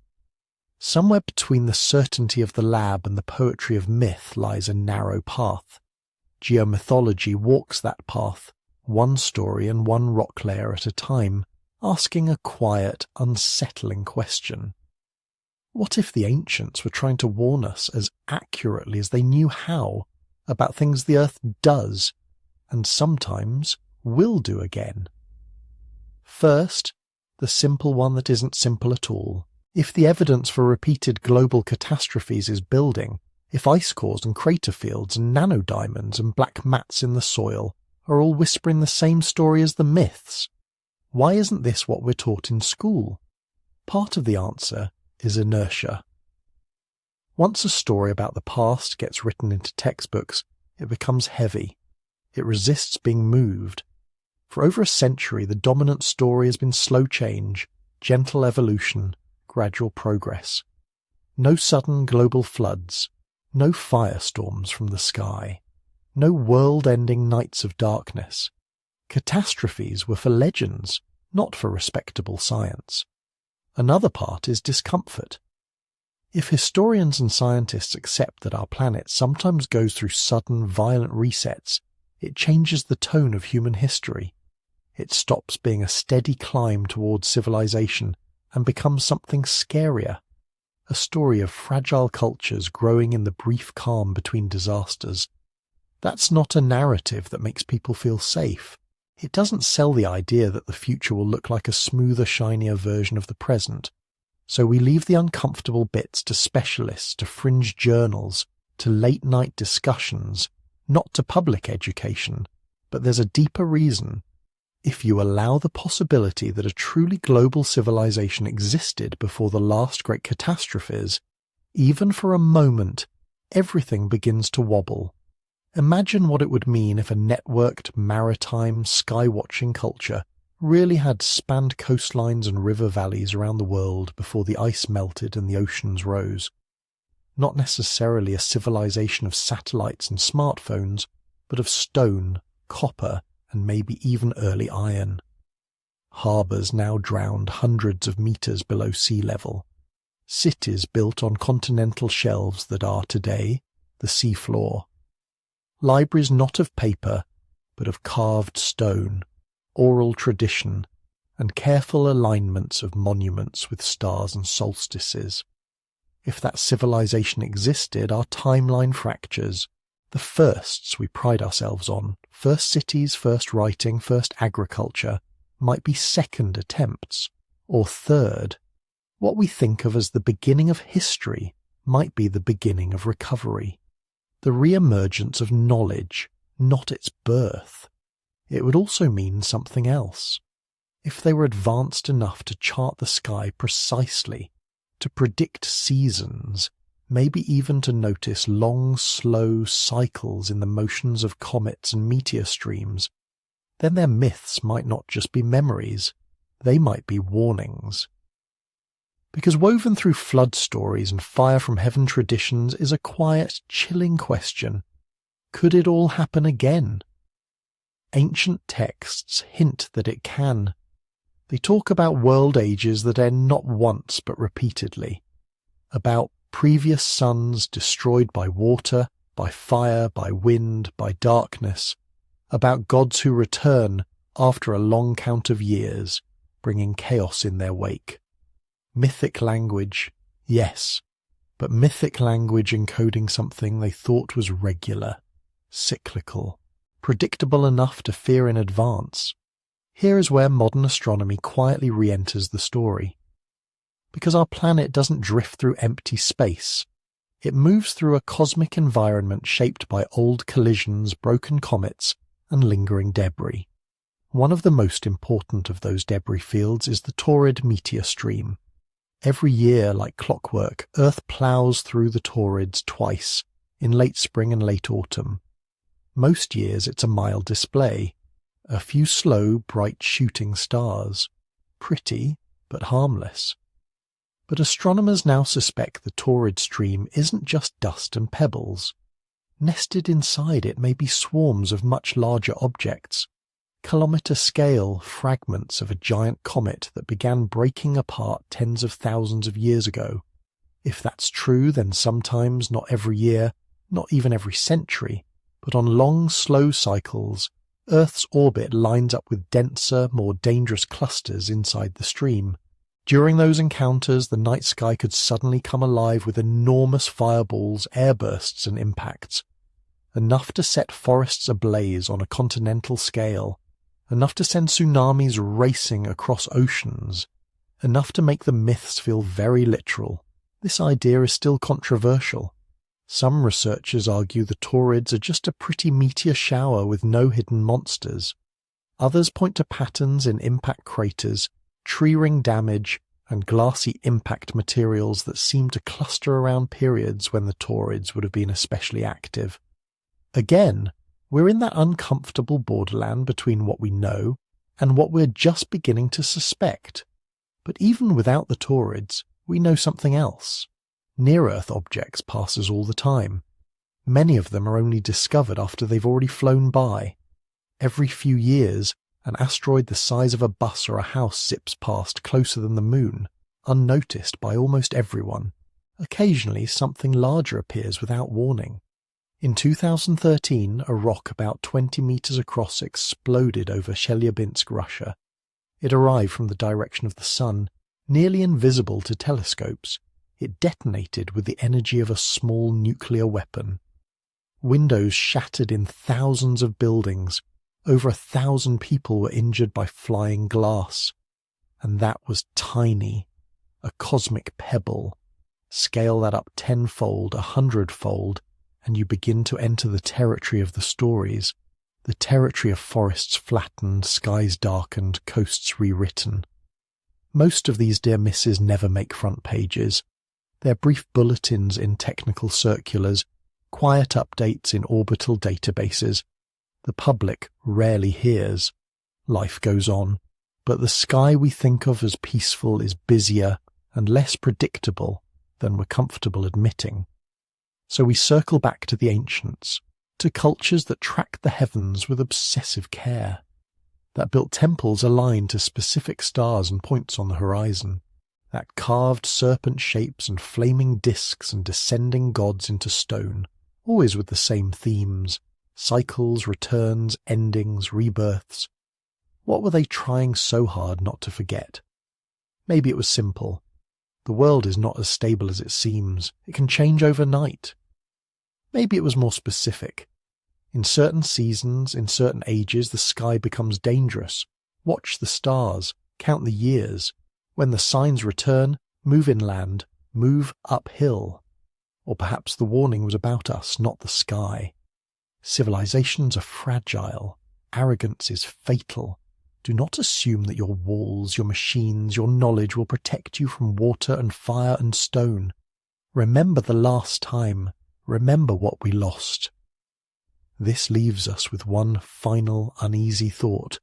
Somewhere between the certainty of the lab and the poetry of myth lies a narrow path. Geomythology walks that path, one story and one rock layer at a time, asking a quiet, unsettling question. What if the ancients were trying to warn us as accurately as they knew how about things the Earth does, and sometimes will do again? First, the simple one that isn't simple at all. If the evidence for repeated global catastrophes is building, if ice cores and crater fields and nanodiamonds and black mats in the soil are all whispering the same story as the myths, why isn't this what we're taught in school? Part of the answer is inertia. Once a story about the past gets written into textbooks, it becomes heavy. It resists being moved. For over a century, the dominant story has been slow change, gentle evolution, gradual progress. No sudden global floods, no firestorms from the sky. no world-ending nights of darkness. Catastrophes were for legends, not for respectable science. Another part is discomfort. If historians and scientists accept that our planet sometimes goes through sudden, violent resets, it changes the tone of human history. It stops being a steady climb towards civilization and becomes something scarier, a story of fragile cultures growing in the brief calm between disasters. That's not a narrative that makes people feel safe. It doesn't sell the idea that the future will look like a smoother, shinier version of the present. So we leave the uncomfortable bits to specialists, to fringe journals, to late-night discussions, not to public education. But there's a deeper reason. If you allow the possibility that a truly global civilization existed before the last great catastrophes, even for a moment, everything begins to wobble. Imagine what it would mean if a networked, maritime, sky-watching culture really had spanned coastlines and river valleys around the world before the ice melted and the oceans rose. Not necessarily a civilization of satellites and smartphones, but of stone, copper, and maybe even early iron. Harbours now drowned hundreds of meters below sea level. Cities built on continental shelves that are today the seafloor. Libraries not of paper, but of carved stone, oral tradition, and careful alignments of monuments with stars and solstices. If that civilization existed, our timeline fractures. The firsts we pride ourselves on, first cities, first writing, first agriculture, might be second attempts, or third. What we think of as the beginning of history might be the beginning of recovery. The re-emergence of knowledge, not its birth. It would also mean something else. If they were advanced enough to chart the sky precisely, to predict seasons, maybe even to notice long, slow cycles in the motions of comets and meteor streams, then their myths might not just be memories, they might be warnings. Because woven through flood stories and fire from heaven traditions is a quiet, chilling question. Could it all happen again? Ancient texts hint that it can. They talk about world ages that end not once but repeatedly, about previous suns destroyed by water, by fire, by wind, by darkness, about gods who return after a long count of years, bringing chaos in their wake. Mythic language, yes, but mythic language encoding something they thought was regular, cyclical, predictable enough to fear in advance. Here is where modern astronomy quietly re-enters the story. Because our planet doesn't drift through empty space. It moves through a cosmic environment shaped by old collisions, broken comets, and lingering debris. One of the most important of those debris fields is the Taurid meteor stream. Every year, like clockwork, Earth ploughs through the Taurids twice, in late spring and late autumn. Most years it's a mild display, a few slow, bright shooting stars. Pretty, but harmless. But astronomers now suspect the Taurid stream isn't just dust and pebbles. Nested inside it may be swarms of much larger objects, kilometre-scale fragments of a giant comet that began breaking apart tens of thousands of years ago. If that's true, then sometimes, not every year, not even every century, but on long, slow cycles, Earth's orbit lines up with denser, more dangerous clusters inside the stream. During those encounters, the night sky could suddenly come alive with enormous fireballs, airbursts and impacts. Enough to set forests ablaze on a continental scale. Enough to send tsunamis racing across oceans. Enough to make the myths feel very literal. This idea is still controversial. Some researchers argue the Taurids are just a pretty meteor shower with no hidden monsters. Others point to patterns in impact craters, tree ring damage, and glassy impact materials that seem to cluster around periods when the Taurids would have been especially active. Again, we're in that uncomfortable borderland between what we know and what we're just beginning to suspect. But even without the Taurids, we know something else. Near-Earth objects pass us all the time. Many of them are only discovered after they've already flown by. Every few years, an asteroid the size of a bus or a house zips past closer than the moon, unnoticed by almost everyone. Occasionally, something larger appears without warning. In 2013, a rock about 20 meters across exploded over Chelyabinsk, Russia. It arrived from the direction of the sun, nearly invisible to telescopes. It detonated with the energy of a small nuclear weapon. Windows shattered in thousands of buildings. Over 1,000 people were injured by flying glass. And that was tiny, a cosmic pebble. Scale that up 10-fold, 100-fold, and you begin to enter the territory of the stories, the territory of forests flattened, skies darkened, coasts rewritten. Most of these dear misses never make front pages. They're brief bulletins in technical circulars, quiet updates in orbital databases. The public rarely hears. Life goes on, but the sky we think of as peaceful is busier and less predictable than we're comfortable admitting. So we circle back to the ancients, to cultures that tracked the heavens with obsessive care, that built temples aligned to specific stars and points on the horizon, that carved serpent shapes and flaming discs and descending gods into stone, always with the same themes, cycles, returns, endings, rebirths. What were they trying so hard not to forget? Maybe it was simple. The world is not as stable as it seems. It can change overnight. Maybe it was more specific. In certain seasons, in certain ages, the sky becomes dangerous. Watch the stars, count the years. When the signs return, move inland, move uphill. Or perhaps the warning was about us, not the sky. Civilizations are fragile. Arrogance is fatal. Do not assume that your walls, your machines, your knowledge will protect you from water and fire and stone. Remember the last time. Remember what we lost. This leaves us with one final uneasy thought.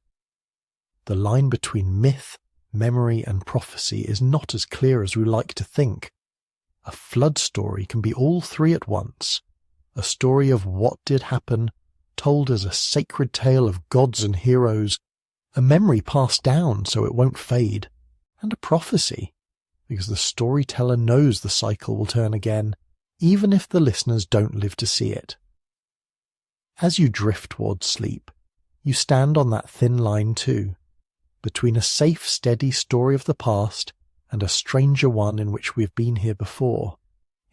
The line between myth, memory, and prophecy is not as clear as we like to think. A flood story can be all three at once. A story of what did happen, told as a sacred tale of gods and heroes, a memory passed down so it won't fade, and a prophecy, because the storyteller knows the cycle will turn again, even if the listeners don't live to see it. As you drift towards sleep, you stand on that thin line too, between a safe, steady story of the past and a stranger one in which we've been here before,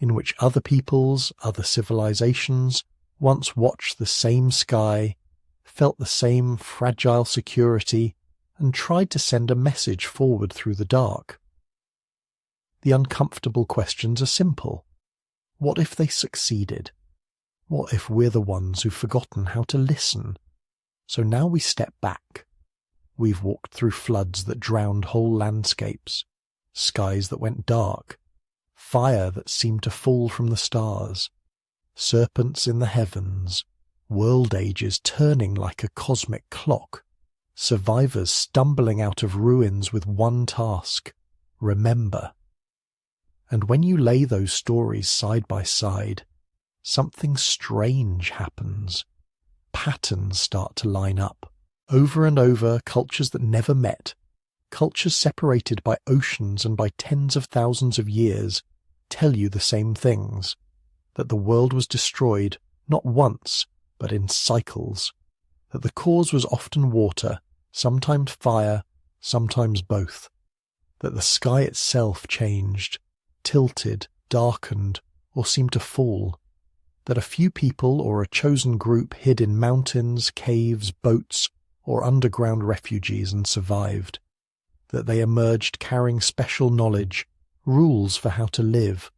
in which other peoples, other civilizations, once watched the same sky, felt the same fragile security, and tried to send a message forward through the dark. The uncomfortable questions are simple. What if they succeeded? What if we're the ones who've forgotten how to listen? So now we step back. We've walked through floods that drowned whole landscapes, skies that went dark, fire that seemed to fall from the stars, serpents in the heavens, world ages turning like a cosmic clock, survivors stumbling out of ruins with one task: remember. And when you lay those stories side by side, something strange happens. Patterns start to line up. Over and over, cultures that never met, cultures separated by oceans and by tens of thousands of years, tell you the same things. That the world was destroyed, not once, but in cycles. That the cause was often water, sometimes fire, sometimes both. That the sky itself changed, tilted, darkened, or seemed to fall. That a few people or a chosen group hid in mountains, caves, boats, or underground refugees and survived. That they emerged carrying special knowledge, rules for how to live,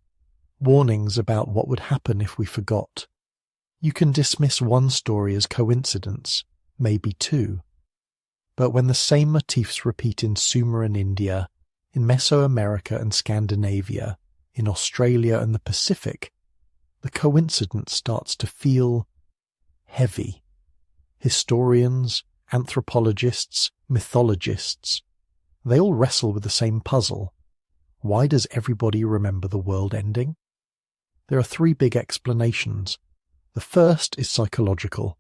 warnings about what would happen if we forgot. You can dismiss one story as coincidence, maybe two. But when the same motifs repeat in Sumer and India, in Mesoamerica and Scandinavia, in Australia and the Pacific, the coincidence starts to feel heavy. Historians, anthropologists, mythologists, they all wrestle with the same puzzle. Why does everybody remember the world ending? There are three big explanations. The first is psychological.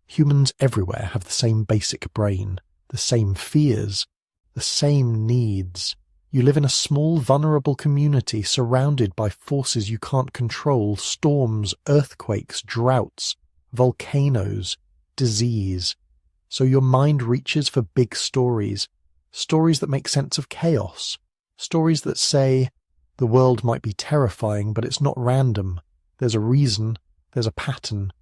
Humans everywhere have the same basic brain, the same fears, the same needs. You live in a small, vulnerable community surrounded by forces you can't control: storms, earthquakes, droughts, volcanoes, disease. So your mind reaches for big stories, stories that make sense of chaos, stories that say, the world might be terrifying, but it's not random. There's a reason, there's a pattern.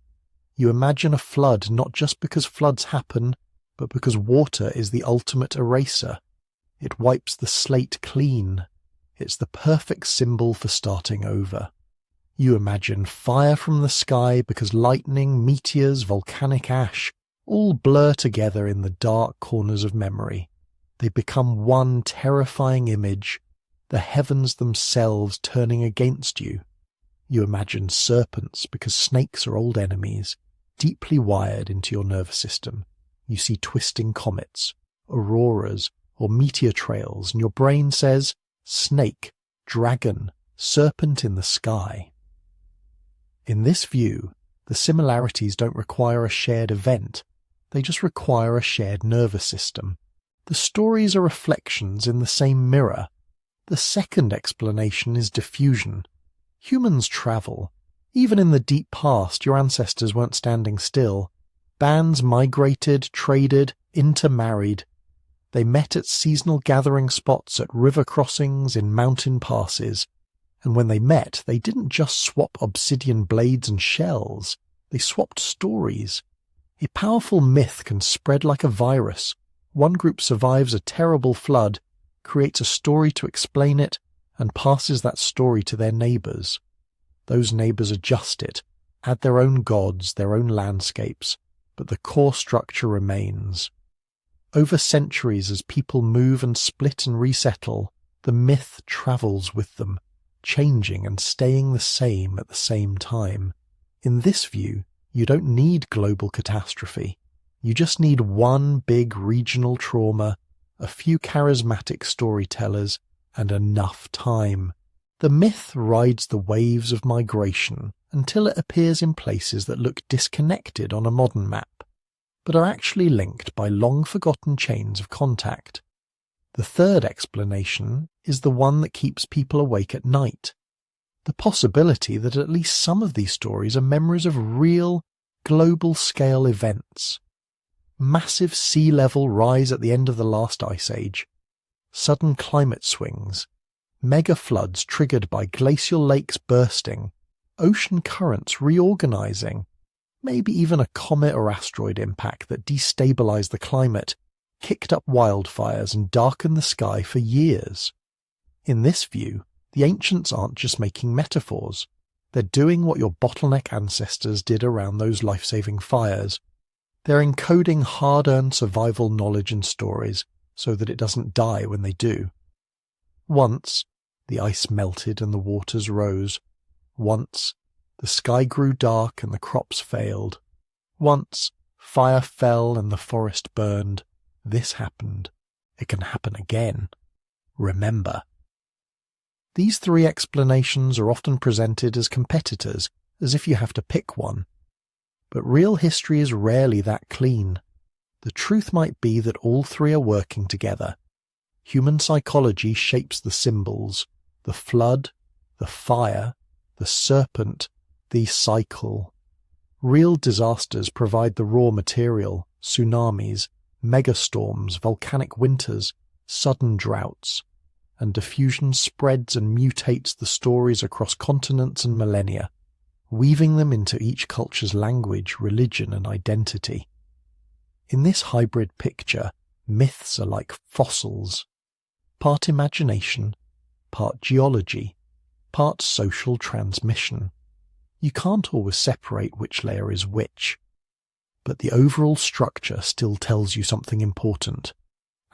You imagine a flood not just because floods happen, but because water is the ultimate eraser. It wipes the slate clean. It's the perfect symbol for starting over. You imagine fire from the sky because lightning, meteors, volcanic ash all blur together in the dark corners of memory. They become one terrifying image, the heavens themselves turning against you. You imagine serpents because snakes are old enemies, deeply wired into your nervous system. You see twisting comets, auroras, or meteor trails, and your brain says, snake, dragon, serpent in the sky. In this view, the similarities don't require a shared event. They just require a shared nervous system. The stories are reflections in the same mirror. The second explanation is diffusion. Humans travel. Even in the deep past, your ancestors weren't standing still. Bands migrated, traded, intermarried. They met at seasonal gathering spots, at river crossings, in mountain passes. And when they met, they didn't just swap obsidian blades and shells. They swapped stories. A powerful myth can spread like a virus. One group survives a terrible flood, creates a story to explain it, and passes that story to their neighbours. Those neighbours adjust it, add their own gods, their own landscapes, but the core structure remains. Over centuries, as people move and split and resettle, the myth travels with them, changing and staying the same at the same time. In this view, you don't need global catastrophe. You just need one big regional trauma, a few charismatic storytellers, and enough time. The myth rides the waves of migration until it appears in places that look disconnected on a modern map, but are actually linked by long-forgotten chains of contact. The third explanation is the one that keeps people awake at night. The possibility that at least some of these stories are memories of real, global-scale events. Massive sea level rise at the end of the last ice age, sudden climate swings, mega floods triggered by glacial lakes bursting, ocean currents reorganizing, maybe even a comet or asteroid impact that destabilized the climate, kicked up wildfires and darkened the sky for years. In this view, the ancients aren't just making metaphors. They're doing what your bottleneck ancestors did around those life-saving fires. They're encoding hard-earned survival knowledge and stories so that it doesn't die when they do. Once, the ice melted and the waters rose. Once, the sky grew dark and the crops failed. Once, fire fell and the forest burned. This happened. It can happen again. Remember. These three explanations are often presented as competitors, as if you have to pick one. But real history is rarely that clean. The truth might be that all three are working together. Human psychology shapes the symbols: the flood, the fire, the serpent, the cycle. Real disasters provide the raw material: tsunamis, megastorms, volcanic winters, sudden droughts. And diffusion spreads and mutates the stories across continents and millennia, weaving them into each culture's language, religion, and identity. In this hybrid picture, myths are like fossils, part imagination, part geology, part social transmission. You can't always separate which layer is which, but the overall structure still tells you something important.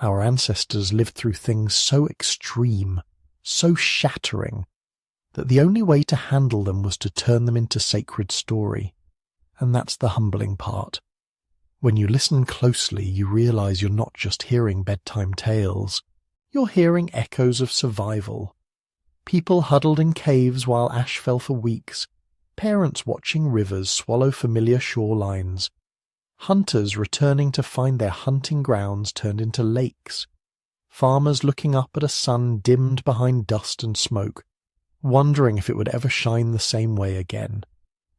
Our ancestors lived through things so extreme, so shattering, that the only way to handle them was to turn them into sacred story. And that's the humbling part. When you listen closely, you realize you're not just hearing bedtime tales. You're hearing echoes of survival. People huddled in caves while ash fell for weeks, Parents watching rivers swallow familiar shorelines. Hunters returning to find their hunting grounds turned into lakes. Farmers looking up at a sun dimmed behind dust and smoke, wondering if it would ever shine the same way again.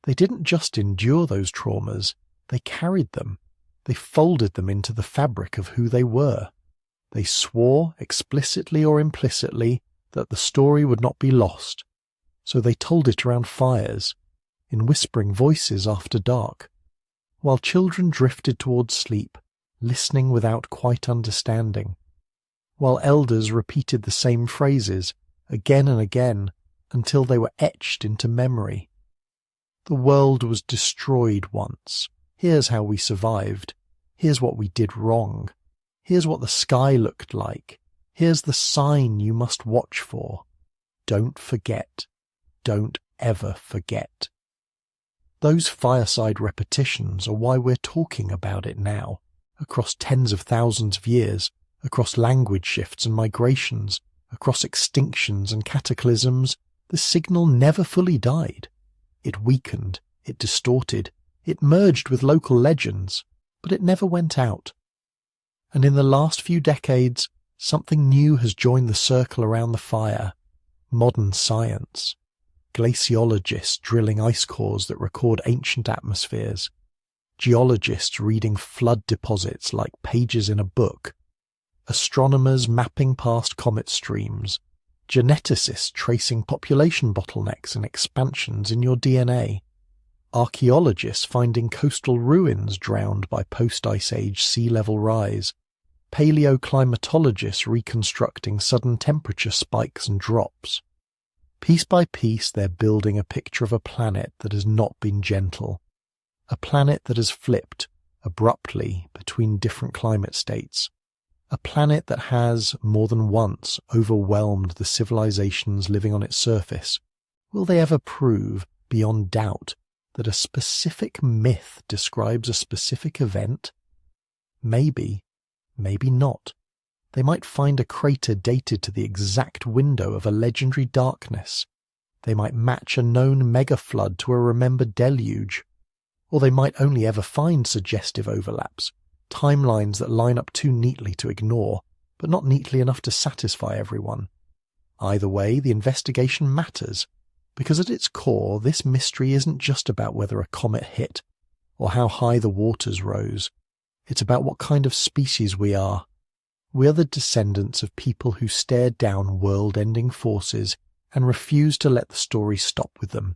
They didn't just endure those traumas, they carried them. They folded them into the fabric of who they were. They swore, explicitly or implicitly, that the story would not be lost. So they told it around fires, in whispering voices after dark, while children drifted towards sleep, listening without quite understanding, while elders repeated the same phrases again and again until they were etched into memory. The world was destroyed once. Here's how we survived. Here's what we did wrong. Here's what the sky looked like. Here's the sign you must watch for. Don't forget. Don't ever forget. Those fireside repetitions are why we're talking about it now, across tens of thousands of years, across language shifts and migrations, across extinctions and cataclysms. The signal never fully died. It weakened, it distorted, it merged with local legends, but it never went out. And in the last few decades, something new has joined the circle around the fire: modern science. Glaciologists drilling ice cores that record ancient atmospheres. Geologists reading flood deposits like pages in a book. Astronomers mapping past comet streams. Geneticists tracing population bottlenecks and expansions in your DNA. Archaeologists finding coastal ruins drowned by post-ice age sea level rise. Paleoclimatologists reconstructing sudden temperature spikes and drops. Piece by piece, they're building a picture of a planet that has not been gentle. A planet that has flipped, abruptly, between different climate states. A planet that has, more than once, overwhelmed the civilizations living on its surface. Will they ever prove, beyond doubt, that a specific myth describes a specific event? Maybe, maybe not. They might find a crater dated to the exact window of a legendary darkness. They might match a known mega-flood to a remembered deluge. Or they might only ever find suggestive overlaps, timelines that line up too neatly to ignore, but not neatly enough to satisfy everyone. Either way, the investigation matters, because at its core, this mystery isn't just about whether a comet hit, or how high the waters rose. It's about what kind of species we are. We are the descendants of people who stared down world-ending forces and refused to let the story stop with them.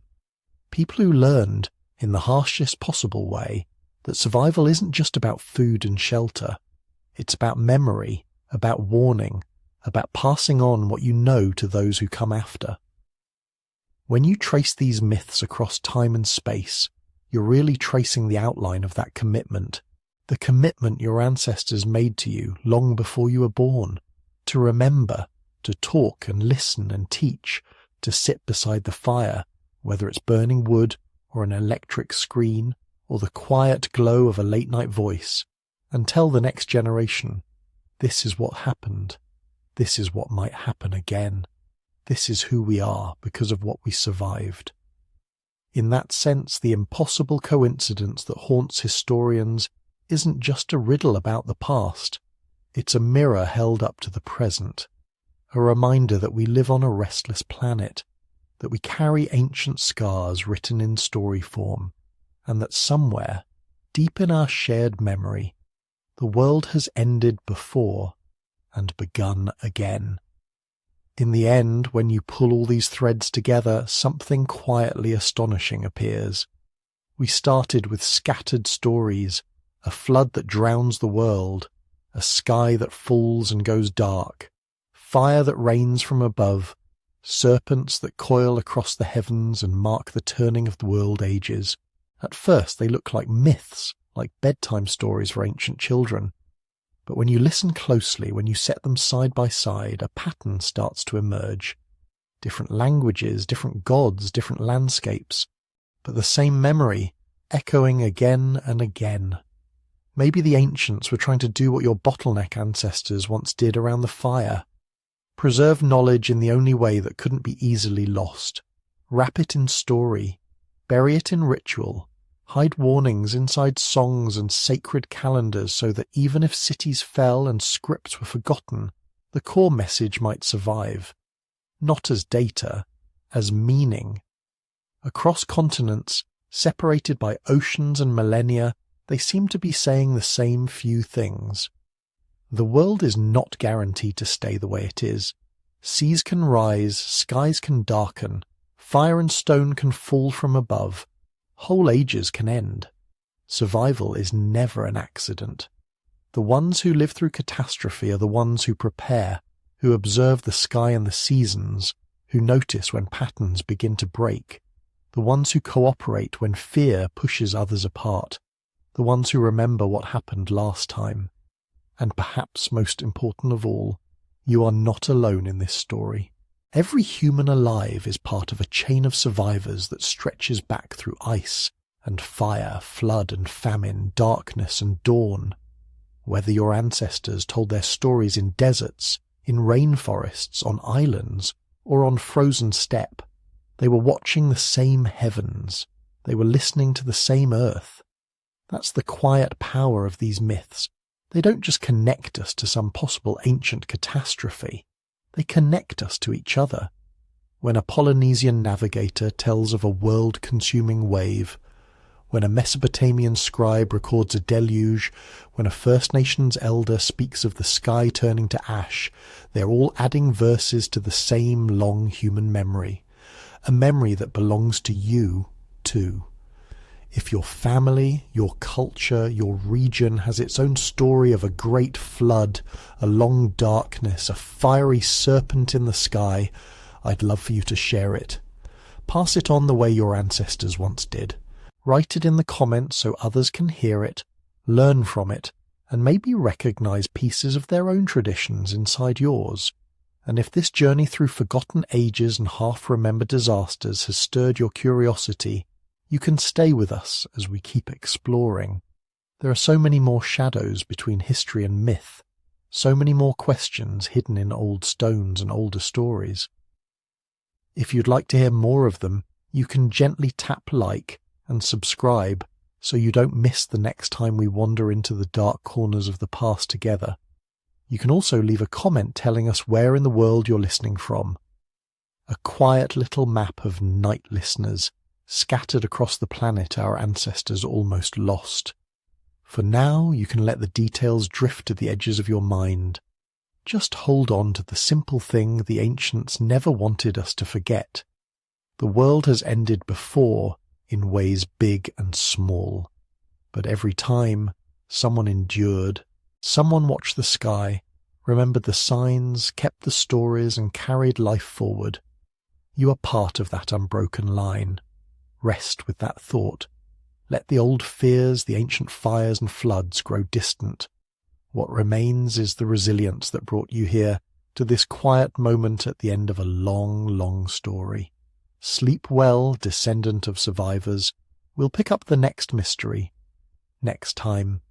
People who learned, in the harshest possible way, that survival isn't just about food and shelter. It's about memory, about warning, about passing on what you know to those who come after. When you trace these myths across time and space, you're really tracing the outline of that commitment, the commitment your ancestors made to you long before you were born, to remember, to talk and listen and teach, to sit beside the fire, whether it's burning wood or an electric screen, or the quiet glow of a late-night voice, and tell the next generation, this is what happened, this is what might happen again, this is who we are because of what we survived. In that sense, the impossible coincidence that haunts historians isn't just a riddle about the past, it's a mirror held up to the present, a reminder that we live on a restless planet, that we carry ancient scars written in story form, and that somewhere, deep in our shared memory, the world has ended before and begun again. In the end, when you pull all these threads together, something quietly astonishing appears. We started with scattered stories, a flood that drowns the world, a sky that falls and goes dark, fire that rains from above, serpents that coil across the heavens and mark the turning of the world ages. At first they look like myths, like bedtime stories for ancient children. But when you listen closely, when you set them side by side, a pattern starts to emerge. Different languages, different gods, different landscapes, but the same memory, echoing again and again. Maybe the ancients were trying to do what your bottleneck ancestors once did around the fire. Preserve knowledge in the only way that couldn't be easily lost. Wrap it in story. Bury it in ritual. Hide warnings inside songs and sacred calendars so that even if cities fell and scripts were forgotten, the core message might survive. Not as data, as meaning. Across continents, separated by oceans and millennia, they seem to be saying the same few things. The world is not guaranteed to stay the way it is. Seas can rise, skies can darken, fire and stone can fall from above, whole ages can end. Survival is never an accident. The ones who live through catastrophe are the ones who prepare, who observe the sky and the seasons, who notice when patterns begin to break, the ones who cooperate when fear pushes others apart, the ones who remember what happened last time. And perhaps most important of all, you are not alone in this story. Every human alive is part of a chain of survivors that stretches back through ice and fire, flood and famine, darkness and dawn. Whether your ancestors told their stories in deserts, in rainforests, on islands, or on frozen steppe, they were watching the same heavens. They were listening to the same earth. That's the quiet power of these myths. They don't just connect us to some possible ancient catastrophe. They connect us to each other. When a Polynesian navigator tells of a world-consuming wave, when a Mesopotamian scribe records a deluge, when a First Nations elder speaks of the sky turning to ash, they're all adding verses to the same long human memory, a memory that belongs to you, too. If your family, your culture, your region has its own story of a great flood, a long darkness, a fiery serpent in the sky, I'd love for you to share it. Pass it on the way your ancestors once did. Write it in the comments so others can hear it, learn from it, and maybe recognize pieces of their own traditions inside yours. And if this journey through forgotten ages and half-remembered disasters has stirred your curiosity, you can stay with us as we keep exploring. There are so many more shadows between history and myth, so many more questions hidden in old stones and older stories. If you'd like to hear more of them, you can gently tap like and subscribe so you don't miss the next time we wander into the dark corners of the past together. You can also leave a comment telling us where in the world you're listening from. A quiet little map of night listeners scattered across the planet our ancestors almost lost. For now, you can let the details drift to the edges of your mind. Just hold on to the simple thing the ancients never wanted us to forget. The world has ended before in ways big and small, but every time someone endured, someone watched the sky, remembered the signs, kept the stories, and carried life forward. You are part of that unbroken line. Rest with that thought. Let the old fears, the ancient fires and floods grow distant. What remains is the resilience that brought you here to this quiet moment at the end of a long, long story. Sleep well, descendant of survivors. We'll pick up the next mystery next time